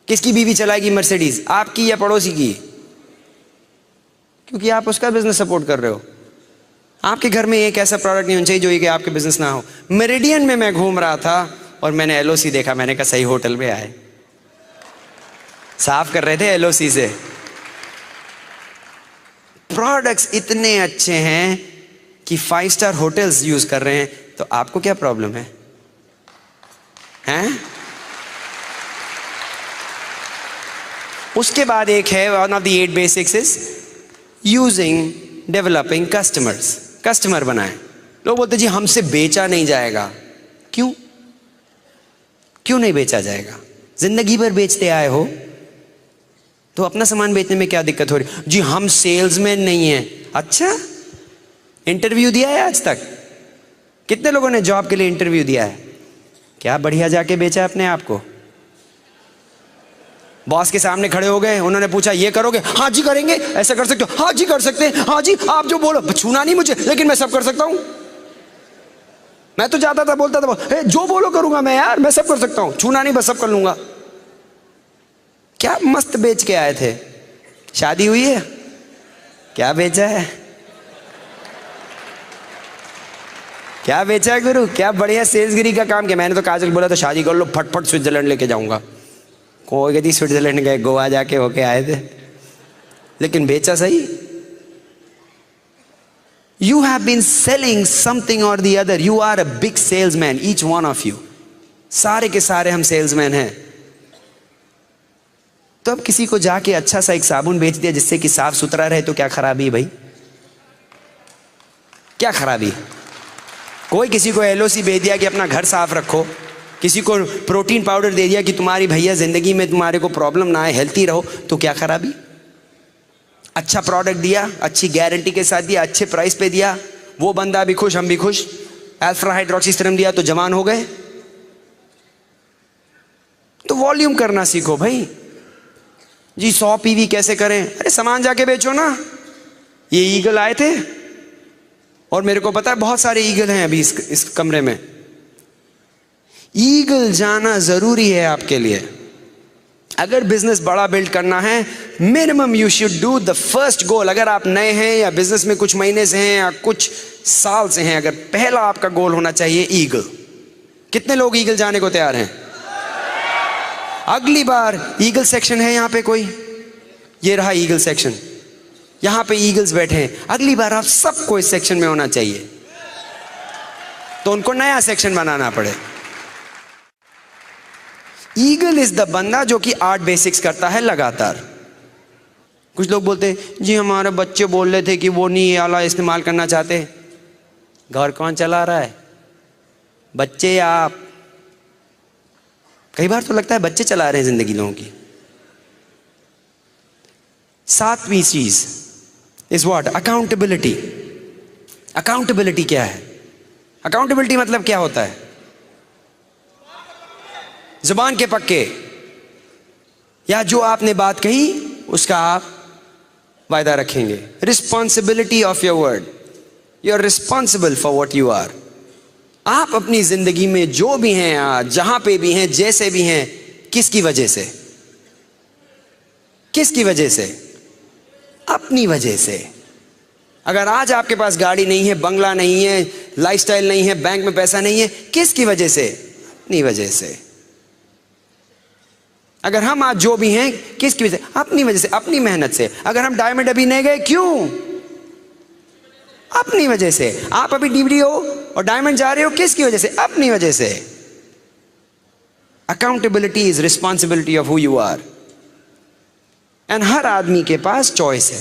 किसकी बीवी चलाएगी मर्सिडीज, आपकी या पड़ोसी की? क्योंकि आप उसका बिजनेस सपोर्ट कर रहे हो। आपके घर में एक ऐसा प्रोडक्ट नहीं होना चाहिए जो कि आपके बिजनेस ना हो। मेरिडियन में मैं घूम रहा था और मैंने एलओसी देखा, मैंने कहा सही होटल में आए। साफ कर रहे थे एलओसी से, प्रोडक्ट्स इतने अच्छे हैं कि 5 स्टार होटल्स यूज कर रहे हैं, तो आपको क्या प्रॉब्लम है? हैं? उसके बाद एक है, one of the 8 basics is using developing customers. Customer बनाएं। लोग बोलते जी हमसे बेचा नहीं जाएगा। क्यों? क्यों नहीं बेचा जाएगा? जिंदगी भर बेचते आए हो, तो अपना सामान बेचने में क्या दिक्कत हो रही? जी हम सेल्समैन नहीं हैं। अच्छा, इंटरव्यू दिया है आज तक? कितने लोगों ने जॉब के लिए इंटरव्यू दिया है? क्या बढ़िया जाके बेचा अपने आप को? बॉस के सामने खड़े हो गए, उन्होंने पूछा ये करोगे? हाँ जी करेंगे। ऐसा कर सकते हो? हाँ जी कर सकते हैं। हाँ जी आप जो बोलो, छूना नहीं मुझे, लेकिन मैं सब कर सकता हूं। मैं तो जाता था, बोलता था जो बोलो करूंगा मैं, यार मैं सब कर सकता हूं, छूना नहीं, बस सब कर लूंगा। क्या मस्त बेच के आए थे। शादी हुई है? क्या बेचा है? क्या बेचा है गुरु? क्या बढ़िया सेल्सगिरी का काम किया। मैंने तो काजल बोला तो शादी कर लो, फटफट स्विट्जरलैंड लेके जाऊंगा। कोई कहती स्विट्जरलैंड गए, गोवा जाके होके आए थे, लेकिन बेचा सही। You have been selling something or the other. You are a big salesman, each one of you. सारे के सारे हम सेल्समैन हैं। तो अब किसी को जाके अच्छा सा एक साबुन बेच दिया जिससे कि साफ सुथरा रहे, तो क्या खराबी भाई? क्या खराबी? कोई किसी को एलओसी भेज दिया कि अपना घर साफ रखो, किसी को प्रोटीन पाउडर दे दिया कि तुम्हारी भैया जिंदगी में तुम्हारे को प्रॉब्लम ना आए, हेल्थी रहो, तो क्या खराबी? अच्छा प्रोडक्ट दिया, अच्छी गारंटी के साथ दिया, अच्छे प्राइस पे दिया, वो बंदा भी खुश, हम भी खुश। अल्फा हाइड्रोक्सीस्टिरम दिया तो जवान हो गए। तो वॉल्यूम करना सीखो भाई। जी 100 पीवी कैसे करें? अरे सामान जाके बेचो ना। ये ईगल आए थे और मेरे को पता है बहुत सारे ईगल हैं अभी इस कमरे में। ईगल जाना जरूरी है आपके लिए। अगर बिजनेस बड़ा बिल्ड करना है, minimum you should do the first goal. अगर आप नए हैं या बिजनेस में कुछ महीने से हैं या कुछ साल से हैं, अगर पहला आपका गोल होना चाहिए ईगल। कितने लोग ईगल जाने को तैयार हैं? अगली बार ईगल सेक्शन है यहाँ पे कोई? ये रहा ईगल सेक्शन, यहाँ पे ईगल्स बैठे हैं। अगली बार आप सबको इस सेक्शन में होना चाहिए, तो उनको नया सेक्शन बनाना पड़े। ईगल इज द बंदा जो कि 8 बेसिक्स करता है लगातार। कुछ लोग बोलते हैं जी हमारे बच्चे बोल रहे थे कि वो नहीं ये वाला इस्तेमाल करना चाहते। घर कौन चला रहा है? बच्चे या आप? कई बार तो लगता है बच्चे चला रहे हैं जिंदगी लोगों की। 7वीं चीज इज व्हाट? अकाउंटेबिलिटी। अकाउंटेबिलिटी क्या है? अकाउंटेबिलिटी मतलब क्या होता है? जुबान के पक्के, या जो आपने बात कही उसका आप वायदा रखेंगे। Responsibility of your word. You are responsible for what you are. आप अपनी जिंदगी में जो भी हैं, आज जहां पे भी हैं, जैसे भी हैं, किसकी वजह से? किसकी वजह से? अपनी वजह से। अगर आज आपके पास गाड़ी नहीं है, बंगला नहीं है, लाइफस्टाइल नहीं है, बैंक में पैसा नहीं है, किसकी वजह से? अपनी वजह से। अगर हम आज जो भी हैं, किसकी वजह से? अपनी वजह से, अपनी मेहनत से। अगर हम डायमंड अभी नहीं गए, क्यों? अपनी वजह से। आप अभी डीवीडी हो और डायमंड जा रहे हो, किसकी वजह से? अपनी वजह से। Accountability is responsibility of who you are. And हर आदमी के पास चॉइस है।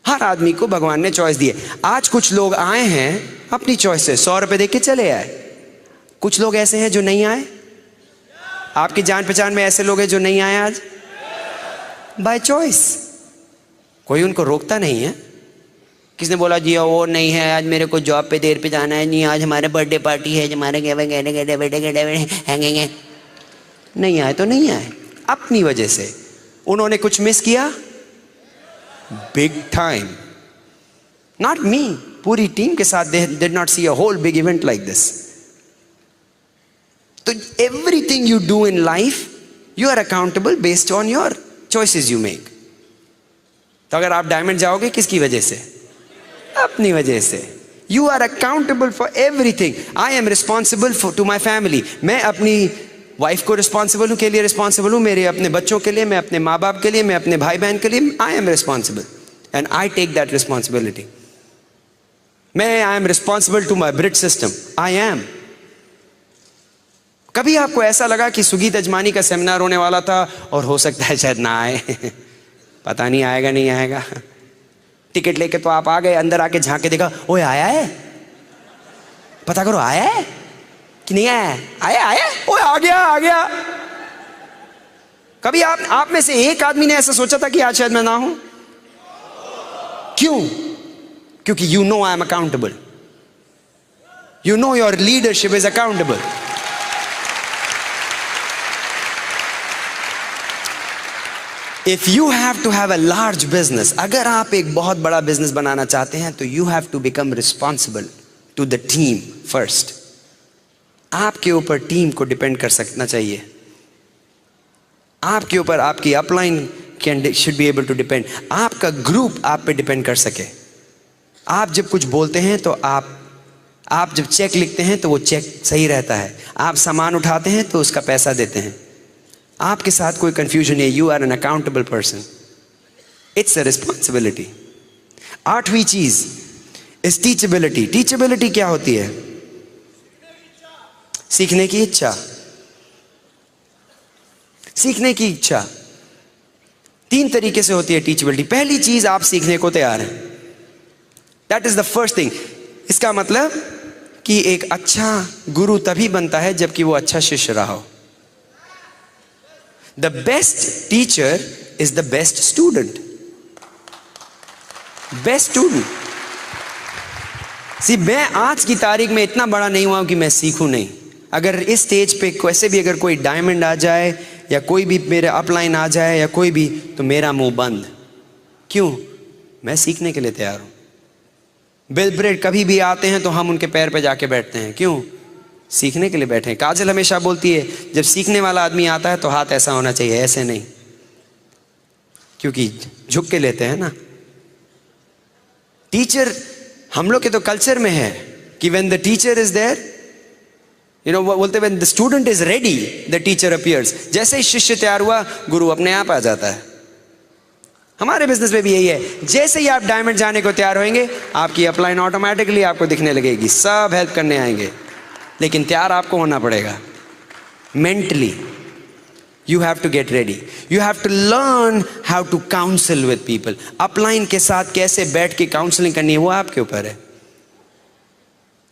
हर आदमी को भगवान ने चॉइस दी है। आज कुछ लोग आए हैं अपनी चॉइस से, 100 रुपए देख के चले आए। कुछ लोग ऐसे हैं जो नहीं आए। आपकी जान पहचान में ऐसे लोग हैं जो नहीं आए आज बाय चॉइस। कोई उनको रोकता नहीं है। किसने बोला जी वो नहीं है, आज मेरे को जॉब पे देर पे जाना है, नहीं आज हमारे बर्थडे पार्टी है, हमारे बेटे नहीं आए तो नहीं आए, अपनी वजह से। उन्होंने कुछ मिस किया बिग टाइम, नॉट मी। पूरी टीम के साथ they did not see a whole big event like this. तो everything you do in life you are accountable based on your choices you make. तो अगर आप डायमंड जाओगे किसकी वजह से? अपनी वजह से। You are accountable for everything. I am responsible for to my family. मैं अपनी वाइफ को रिस्पॉन्सिबल हूँ, के लिए रिस्पॉन्सिबल हूँ, मेरे अपने बच्चों के लिए, मैं अपने माँ बाप के लिए, मैं अपने भाई बहन के लिए। आई am responsible and I take that responsibility. I am responsible to my bridge system. I am. कभी आपको ऐसा लगा कि सुगीत अजमानी का सेमिनार होने वाला था और हो सकता है शायद ना आए? पता नहीं आएगा नहीं आएगा। टिकट लेके तो आप आ गए, अंदर आके झांक के देखा, ओए आया है, पता करो आया है कि नहीं आया है? आया आया, ओए आ गया आ गया। कभी आप में से एक आदमी ने ऐसा सोचा था कि आज शायद मैं ना हूं? क्यों? क्योंकि you know I am accountable. You know your leadership is accountable. If you have to have a large business, अगर आप एक बहुत बड़ा बिजनेस बनाना चाहते हैं तो you have to become responsible to the team first. आपके ऊपर टीम को डिपेंड कर सकना चाहिए, आपके ऊपर आपकी upline should be able to depend. आपका ग्रुप आप पे डिपेंड कर सके। आप जब कुछ बोलते हैं तो आप जब चेक लिखते हैं तो वो चेक सही रहता है, आप सामान उठाते हैं तो उसका पैसा देते हैं, आपके साथ कोई कंफ्यूजन है, you are an accountable person, it's a responsibility. 8वीं चीज इज टीचेबिलिटी। टीचेबिलिटी क्या होती है? सीखने की इच्छा। सीखने की इच्छा 3 तरीके से होती है टीचेबिलिटी। पहली चीज, आप सीखने को तैयार हैं, that is the first thing. इसका मतलब कि एक अच्छा गुरु तभी बनता है जबकि वो अच्छा शिष्य रहा हो। The best teacher is the best student. Best student. See, मैं आज की तारीख में इतना बड़ा नहीं हुआ कि मैं सीखूं नहीं। अगर इस स्टेज पे वैसे भी अगर कोई डायमंड आ जाए या कोई भी मेरे अपलाइन आ जाए या कोई भी, तो मेरा मुंह बंद। क्यों? मैं सीखने के लिए तैयार हूं। बिल ब्रेड कभी भी आते हैं तो हम उनके पैर पे जाके बैठते हैं। क्यों? सीखने के लिए बैठे हैं। काजल हमेशा बोलती है जब सीखने वाला आदमी आता है तो हाथ ऐसा होना चाहिए, ऐसे नहीं, क्योंकि झुक के लेते हैं ना। टीचर, हम लोग के तो कल्चर में है कि when the teacher is there, you know बोलते when the student is ready the teacher appears. जैसे ही शिष्य तैयार हुआ गुरु अपने आप आ जाता है। हमारे बिजनेस में भी यही है, जैसे ही आप डायमंड जाने को तैयार होंगे आपकी अपलाइन ऑटोमेटिकली आपको दिखने लगेगी, सब हेल्प करने आएंगे। लेकिन तैयार आपको होना पड़ेगा mentally. You have to get ready, you have to learn how to counsel with people. Upline के साथ कैसे बैठ के काउंसलिंग करनी है वो आपके ऊपर है।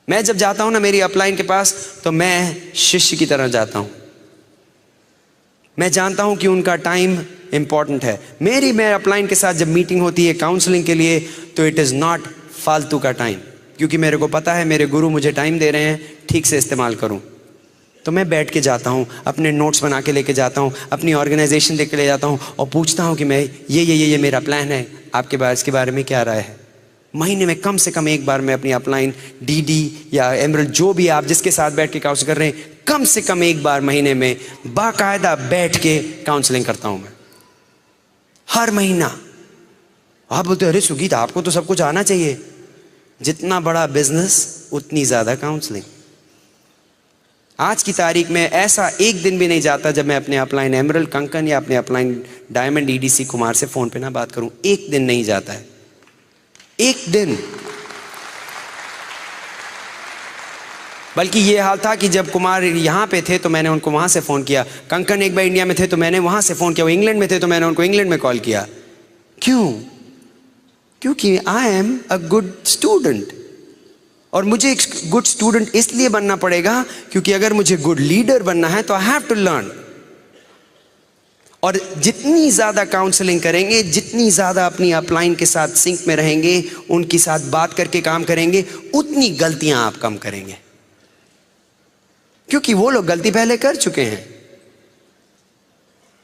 मैं जब जाता हूं ना मेरी अपलाइन के पास, तो मैं शिष्य की तरह जाता हूं। मैं जानता हूं कि उनका टाइम इंपॉर्टेंट है। मैं अपलाइन के साथ जब मीटिंग होती है काउंसलिंग के लिए, तो इट इज़ नॉट फालतू का टाइम, क्योंकि मेरे को पता है मेरे गुरु मुझे टाइम दे रहे हैं, ठीक से इस्तेमाल करूं। तो मैं बैठ के जाता हूं, अपने नोट्स बना के लेके जाता हूं, अपनी ऑर्गेनाइजेशन देख के ले जाता हूं और पूछता हूं कि मैं ये मेरा प्लान है, आपके पास इसके बारे में क्या राय है। महीने में कम से कम एक बार मैं अपनी अपलाइन डीडी या एमरल्ड, जो भी आप जिसके साथ बैठ के काउंसिल कर रहे हैं, कम से कम एक बार महीने में बाकायदा बैठ के काउंसलिंग करता हूं मैं, हर महीना। आप बोलते अरे सुगीत आपको तो सब कुछ आना चाहिए। जितना बड़ा बिजनेस उतनी ज्यादा काउंसलिंग। आज की तारीख में ऐसा एक दिन भी नहीं जाता जब मैं अपने अपलाइन एमरल्ड कंकन या अपने अपलाइन डायमंड ईडीसी कुमार से फोन पे ना बात करूं। एक दिन नहीं जाता है, एक दिन। बल्कि ये हाल था कि जब कुमार यहाँ पे थे तो मैंने उनको वहाँ से फ़ोन किया, कंकन एक बार इंडिया में थे तो मैंने वहाँ से फ़ोन किया, वो इंग्लैंड में थे तो मैंने उनको इंग्लैंड में कॉल किया। क्यों? क्योंकि I am a good student. और मुझे एक गुड स्टूडेंट इसलिए बनना पड़ेगा क्योंकि अगर मुझे गुड लीडर बनना है तो आई हैव टू लर्न। और जितनी ज़्यादा काउंसलिंग करेंगे, जितनी ज़्यादा अपनी अपलाइन के साथ सिंक में रहेंगे, उनके साथ बात करके काम करेंगे, उतनी गलतियां आप कम करेंगे, क्योंकि वो लोग गलती पहले कर चुके हैं।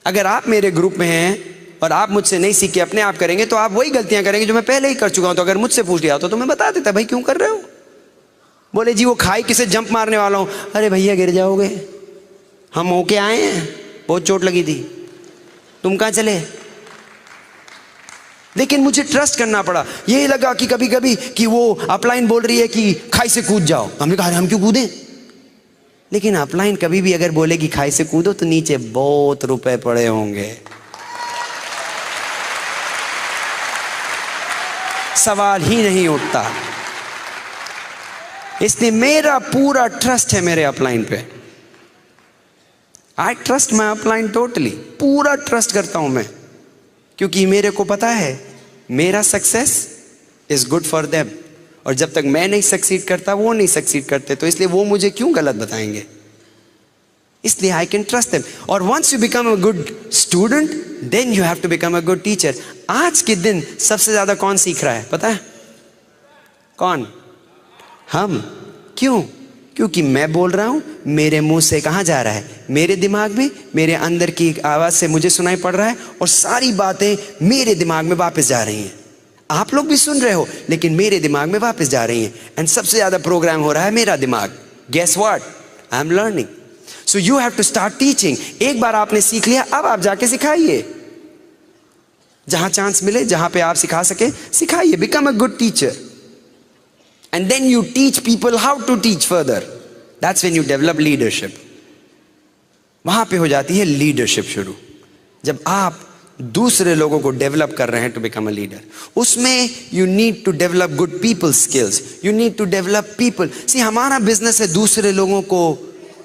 अगर आप मेरे ग्रुप में हैं और आप मुझसे नहीं सीख के अपने आप करेंगे तो आप वही गलतियां करेंगे जो मैं पहले ही कर चुका हूं। तो अगर मुझसे पूछ लिया तो मैं बता देता, भाई क्यों कर रहे हो। बोले जी वो खाई किसे जंप मारने वाला हूं। अरे भैया गिर जाओगे, हम होके आए हैं, बहुत चोट लगी थी, तुम कहां चले। लेकिन मुझे ट्रस्ट करना पड़ा। ये लगा कि कभी कभी कि वो अपलाइन बोल रही है कि खाई से कूद जाओ, हमने कहा हम क्यों कूदें। लेकिन अपलाइन कभी भी अगर बोले कि खाई से कूदो तो नीचे बहुत रुपए पड़े होंगे। सवाल ही नहीं उठता। इसलिए मेरा पूरा ट्रस्ट है मेरे अपलाइन पे। I trust my upline totally, पूरा ट्रस्ट करता हूं मैं, क्योंकि मेरे को पता है मेरा success is good for them, और जब तक मैं नहीं सक्सीड करता वो नहीं सक्सीड करते, तो इसलिए वो मुझे क्यों गलत बताएंगे। इसलिए आई कैन ट्रस्ट देम। और once you become a good student then you have to become a good teacher. आज के दिन सबसे ज्यादा कौन सीख रहा है पता है? कौन? हम। क्यों? क्योंकि मैं बोल रहा हूं, मेरे मुंह से कहां जा रहा है? मेरे दिमाग में, मेरे अंदर की आवाज से मुझे सुनाई पड़ रहा है, और सारी बातें मेरे दिमाग में वापस जा रही हैं। आप लोग भी सुन रहे हो, लेकिन मेरे दिमाग में वापस जा रही हैं, एंड सबसे ज्यादा प्रोग्राम हो रहा है मेरा दिमाग। Guess what? I am learning. So you have to start teaching. एक बार आपने सीख लिया, अब आप जाके सिखाइए। जहां चांस मिले, जहां पे आप सिखा सके, सिखाइए। Become a good teacher, and then you teach people how to teach further. That's when you develop leadership. वहां पे हो जाती है लीडरशिप शुरू, जब आप दूसरे लोगों को डेवलप कर रहे हैं टू बिकम अ लीडर। उसमें you need to develop good people skills, you need to develop people. See, हमारा बिजनेस है दूसरे लोगों को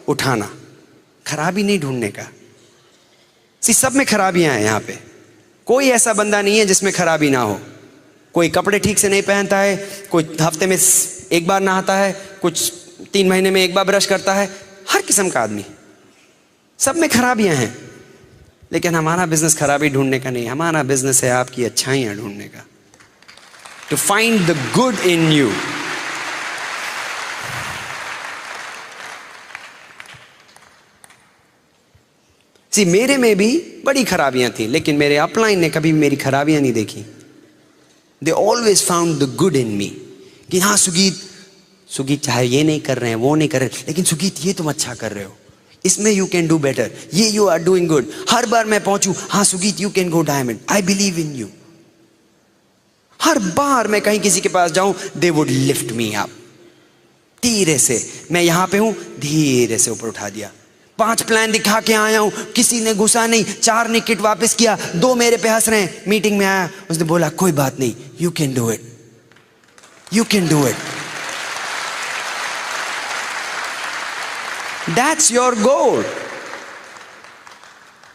उठाना, खराबी नहीं ढूंढने का। सी, सब में खराबियां हैं यहाँ पे, कोई ऐसा बंदा नहीं है जिसमें खराबी ना हो। कोई कपड़े ठीक से नहीं पहनता है, कोई हफ्ते में एक बार नहाता है, कुछ 3 महीने में एक बार ब्रश करता है, हर किस्म का आदमी। सब में खराबियां हैं, लेकिन हमारा बिजनेस खराबी ढूंढने का नहीं, हमारा बिजनेस है आपकी अच्छाइयां ढूंढने का। To find the good in you. See, मेरे में भी बड़ी खराबियां थी, लेकिन मेरे अपलाइन ने कभी मेरी खराबियां नहीं देखी। They always found the good in me. कि हाँ सुगीत चाहे ये नहीं कर रहे हैं, वो नहीं कर रहे, लेकिन सुगीत ये तुम अच्छा कर रहे हो, इसमें यू कैन डू बेटर, ये यू आर डूइंग गुड। हर बार मैं पहुंचू, हाँ Sugeet you can go diamond, I believe in you. हर बार मैं कहीं किसी के पास जाऊं, they would lift me up. धीरे से, मैं यहां पे हूं, धीरे से ऊपर उठा दिया। 5 प्लान दिखा के आया हूं, किसी ने गुस्सा नहीं, 4 ने किट वापस किया, 2 मेरे पे हंस रहे हैं। मीटिंग में आया, उसने बोला कोई बात नहीं, you can do it, you can do it. That's your goal.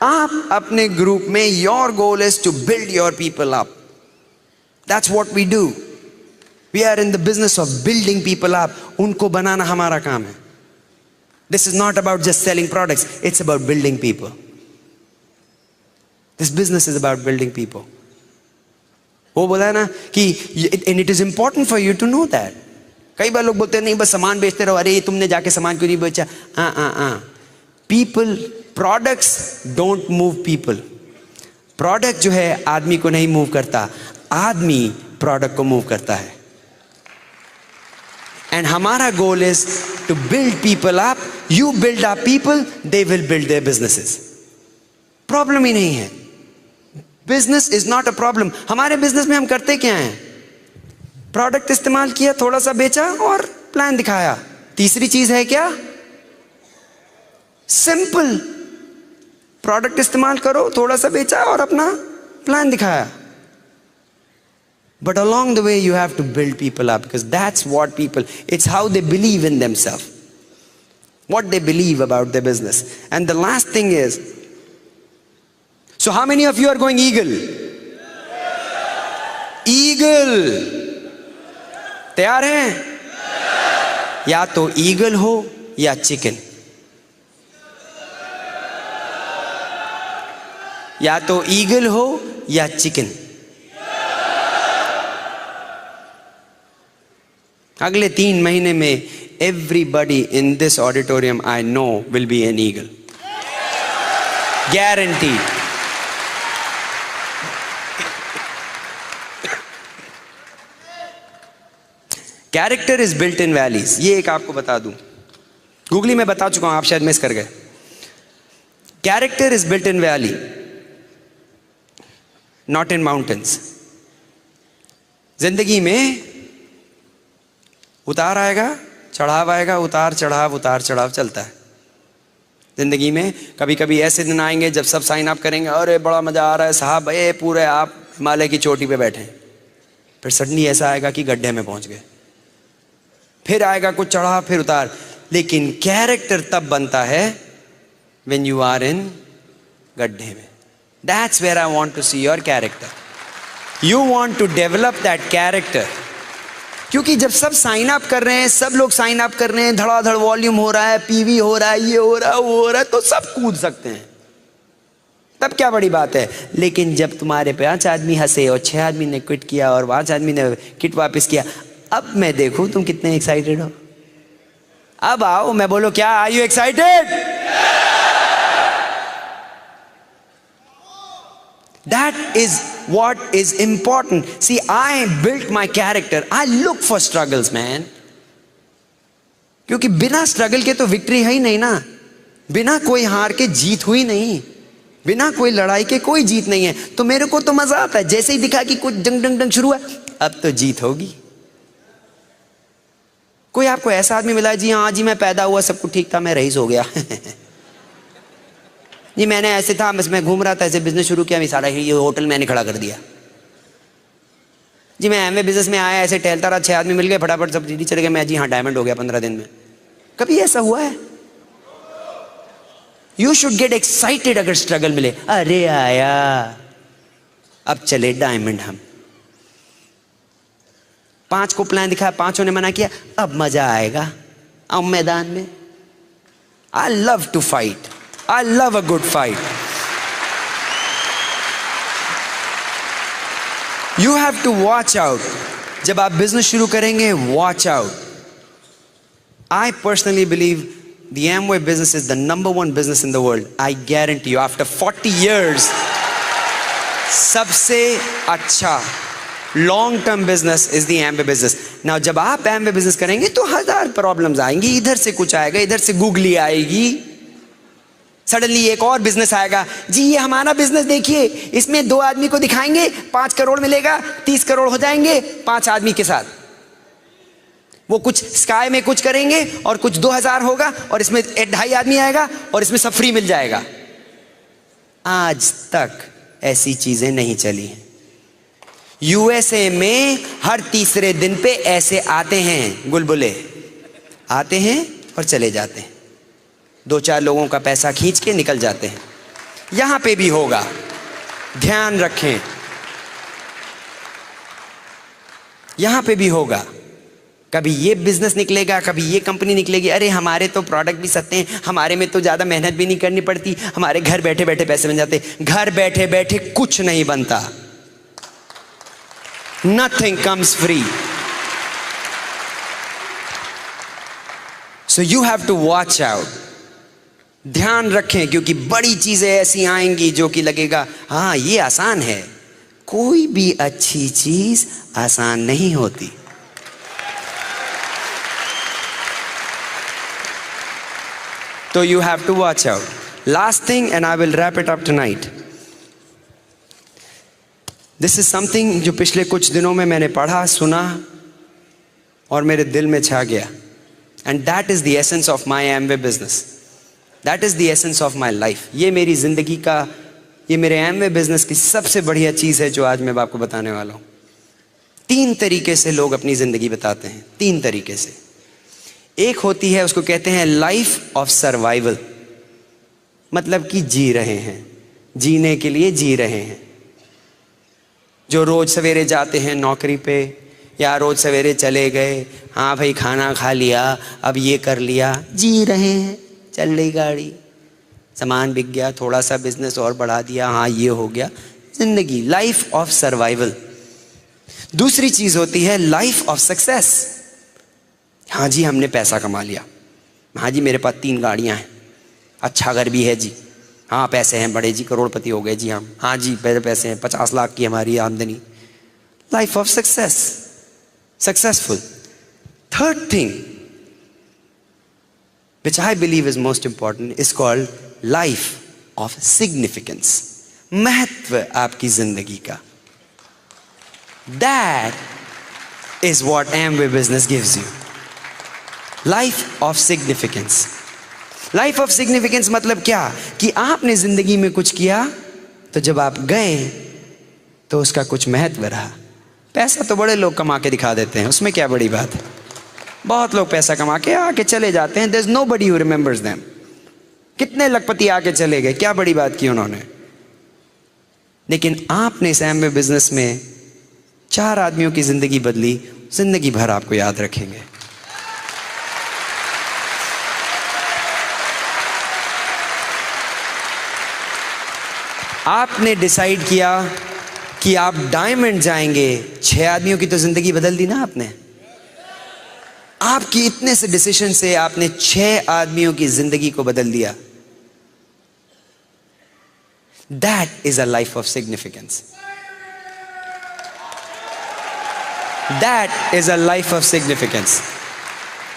आप अपने ग्रुप में, your goal is to build your people up. That's what we do. We are in the business of building people up. उनको बनाना हमारा काम है. This is not about just selling products. It's about building people. This business is about building people. वो बोला ना कि and it is important for you to know that. कई बार लोग बोलते हैं नहीं बस सामान बेचते रहो, अरे तुमने जाके सामान क्यों नहीं बेचा। People, products don't move people. Product जो है आदमी को नहीं मूव करता, आदमी प्रोडक्ट को मूव करता है। एंड हमारा goal is to build people up. You build up people, they will build their business. Problem ही नहीं है, business is not a problem. हमारे बिजनेस में हम करते क्या हैं? प्रोडक्ट इस्तेमाल किया, थोड़ा सा बेचा और प्लान दिखाया। तीसरी चीज है क्या? सिंपल, प्रोडक्ट इस्तेमाल करो, थोड़ा सा बेचा और अपना प्लान दिखाया। But along the way you have to build people up, because that's what people, it's how they believe in themselves, what they believe about their business. And the last thing is, so how many of you are going eagle? Eagle. तैयार हैं? या तो eagle हो या chicken, या तो eagle हो या चिकन। अगले 3 महीने में everybody in this auditorium I know will be an eagle, guaranteed. Character is built in valleys. ये एक आपको बता दूं, गूगली में बता चुका हूं, आप शायद मिस कर गए। Character is built in valley, not in mountains. जिंदगी में उतार आएगा, चढ़ाव आएगा, उतार चढ़ाव चलता है जिंदगी में। कभी कभी ऐसे दिन आएंगे जब सब साइन अप करेंगे, अरे बड़ा मजा आ रहा है साहब, ये पूरे आप हिमालय की चोटी पे बैठे हैं। फिर सडनली ऐसा आएगा कि गड्ढे में पहुंच गए, फिर आएगा कुछ चढ़ा फिर उतार। लेकिन कैरेक्टर तब बनता है when you are in गड्ढे में। That's where I want to see your character. You want to develop that character. क्योंकि जब सब साइन अप कर रहे हैं, सब लोग साइन अप कर रहे हैं, धड़ाधड़ वॉल्यूम हो रहा है, पीवी हो रहा है, ये हो रहा है, वो हो रहा है, तो सब कूद सकते हैं, तब क्या बड़ी बात है। लेकिन जब तुम्हारे 5 आदमी हंसे और 6 आदमी ने क्विट किया और 5 आदमी ने किट वापस किया, अब मैं देखूं तुम कितने एक्साइटेड हो। अब आओ, मैं बोलो क्या, are you excited? That is what is important. See, I built my character. I look for struggles, man. क्योंकि बिना स्ट्रगल के तो विक्ट्री है ही नहीं ना, बिना कोई हार के जीत हुई नहीं, बिना कोई लड़ाई के कोई जीत नहीं है। तो मेरे को तो मजा आता है, जैसे ही दिखा कि कुछ डंग डंग डंग शुरू है, अब तो जीत होगी। कोई आपको ऐसा आदमी मिला, जी हाँ जी मैं पैदा हुआ सब कुछ ठीक था, मैं रईस हो गया जी मैंने ऐसे था, बस मैं घूम रहा था, ऐसे बिजनेस शुरू किया, सारा ये होटल मैंने खड़ा कर दिया। जी मैं एमवे बिजनेस में आया, ऐसे टहलता रहा, 6 आदमी मिल गए, फटाफट सब चीज़ चले गए, मैं जी हाँ डायमंड हो गया 15 दिन में। कभी ऐसा हुआ है? यू शुड गेट एक्साइटेड अगर स्ट्रगल मिले। अरे आया, अब चले डायमंड हम। 5 को प्लान दिखाया, 5 ने मना किया, अब मजा आएगा अब मैदान में। I love to fight, I love a good fight. You have to watch out. जब आप बिजनेस शुरू करेंगे, watch out. I personally believe the Amway business is the #1 business in the world. I guarantee you, after 40 years, सबसे अच्छा long term business is the Amway business. Now जब आप Amway business करेंगे तो 1000 प्रॉब्लम्स आएंगी, इधर से कुछ आएगा, इधर से गूगली आएगी, सडनली एक और बिजनेस आएगा, जी ये हमारा बिजनेस देखिए, इसमें 2 आदमी को दिखाएंगे 5 करोड़ मिलेगा, 30 करोड़ हो जाएंगे 5 आदमी के साथ। वो कुछ स्काई में कुछ करेंगे और कुछ 2000 होगा और इसमें 2.5 आदमी आएगा और इसमें सब फ्री मिल जाएगा। आज तक ऐसी चीजें नहीं चली हैं। यूएसए में हर तीसरे दिन पे ऐसे आते हैं गुलबुले, आते हैं और चले जाते हैं, 2-4 लोगों का पैसा खींच के निकल जाते हैं। यहां पे भी होगा, ध्यान रखें, यहां पे भी होगा। कभी ये बिजनेस निकलेगा, कभी ये कंपनी निकलेगी, अरे हमारे तो प्रोडक्ट भी सस्ते हैं, हमारे में तो ज़्यादा मेहनत भी नहीं करनी पड़ती, हमारे घर बैठे बैठे पैसे बन जाते। घर बैठे बैठे कुछ नहीं बनता, nothing comes free. So you have to watch out. ध्यान रखें, क्योंकि बड़ी चीजें ऐसी आएंगी जो कि लगेगा हाँ ये आसान है। कोई भी अच्छी चीज आसान नहीं होती। So you have to watch out. Last thing, and I will wrap it up tonight. This is something जो पिछले कुछ दिनों में मैंने पढ़ा, सुना और मेरे दिल में छा गया. And that is the essence of my Amway business. That is the essence of my life. ये मेरी जिंदगी का, ये मेरे Amway business की सबसे बढ़िया चीज़ है जो आज मैं आपको बताने वाला हूँ. 3 तरीके से लोग अपनी जिंदगी बताते हैं, 3 तरीके से. एक होती है, उसको कहते हैं लाइफ ऑफ सर्वाइवल, मतलब कि जी रहे हैं, जीने के लिए जी रहे हैं. जो रोज सवेरे जाते हैं नौकरी पे, या रोज सवेरे चले गए, हाँ भाई खाना खा लिया, अब ये कर लिया, जी रहे हैं, चल रही गाड़ी, सामान बिक गया, थोड़ा सा बिजनेस और बढ़ा दिया, हाँ ये हो गया, जिंदगी, लाइफ ऑफ सर्वाइवल. दूसरी चीज होती है लाइफ ऑफ सक्सेस. हाँ जी हमने पैसा कमा लिया, हाँ जी मेरे पास 3 गाड़ियाँ हैं, अच्छा घर भी है जी, हाँ पैसे हैं बड़े जी, करोड़पति हो गए जी हम, हाँ जी मेरे पैसे हैं, 50 लाख की हमारी आमदनी. Life of success, successful. Third thing which I believe is most important is called life of significance. महत्व आपकी जिंदगी का. That is what Amway business gives you. Life of significance. Life of significance मतलब क्या, कि आपने जिंदगी में कुछ किया तो जब आप गए तो उसका कुछ महत्व रहा. पैसा तो बड़े लोग कमा के दिखा देते हैं, उसमें क्या बड़ी बात है। बहुत लोग पैसा कमा के आके चले जाते हैं, there is nobody who remembers them. कितने लखपति आके चले गए, क्या बड़ी बात की उन्होंने। लेकिन आपने इस एमवे बिजनेस में 4 आदमियों की जिंदगी बदली, जिंदगी भर आपको याद रखेंगे। आपने डिसाइड किया कि आप डायमंड जाएंगे, 6 आदमियों की तो जिंदगी बदल दी ना आपने। आपकी इतने से डिसीजन से आपने 6 आदमियों की जिंदगी को बदल दिया। That is a life of significance. That is a life of significance.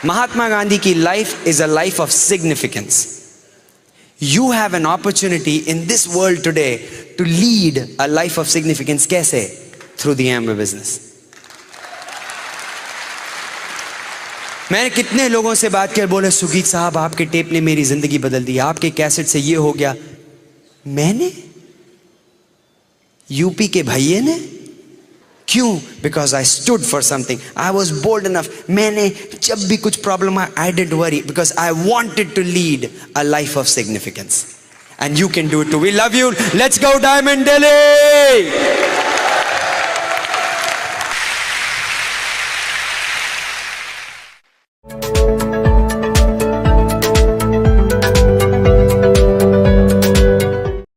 Mahatma Gandhi की life is a life of significance. You have an opportunity in this world today to lead a life of significance. कैसे? Through the Amway business. मैंने कितने लोगों से बात कर, बोले सुगीत साहब आपके टेप ने मेरी जिंदगी बदल दी, आपके कैसेट से ये हो गया। मैंने? यूपी के भैये ने? क्यों? Because I stood for something. I was bold enough. मैंने जब भी कुछ प्रॉब्लम आया, I didn't worry because I wanted to lead a life of significance. And you can do it too. We love you. Let's go Diamond Delhi.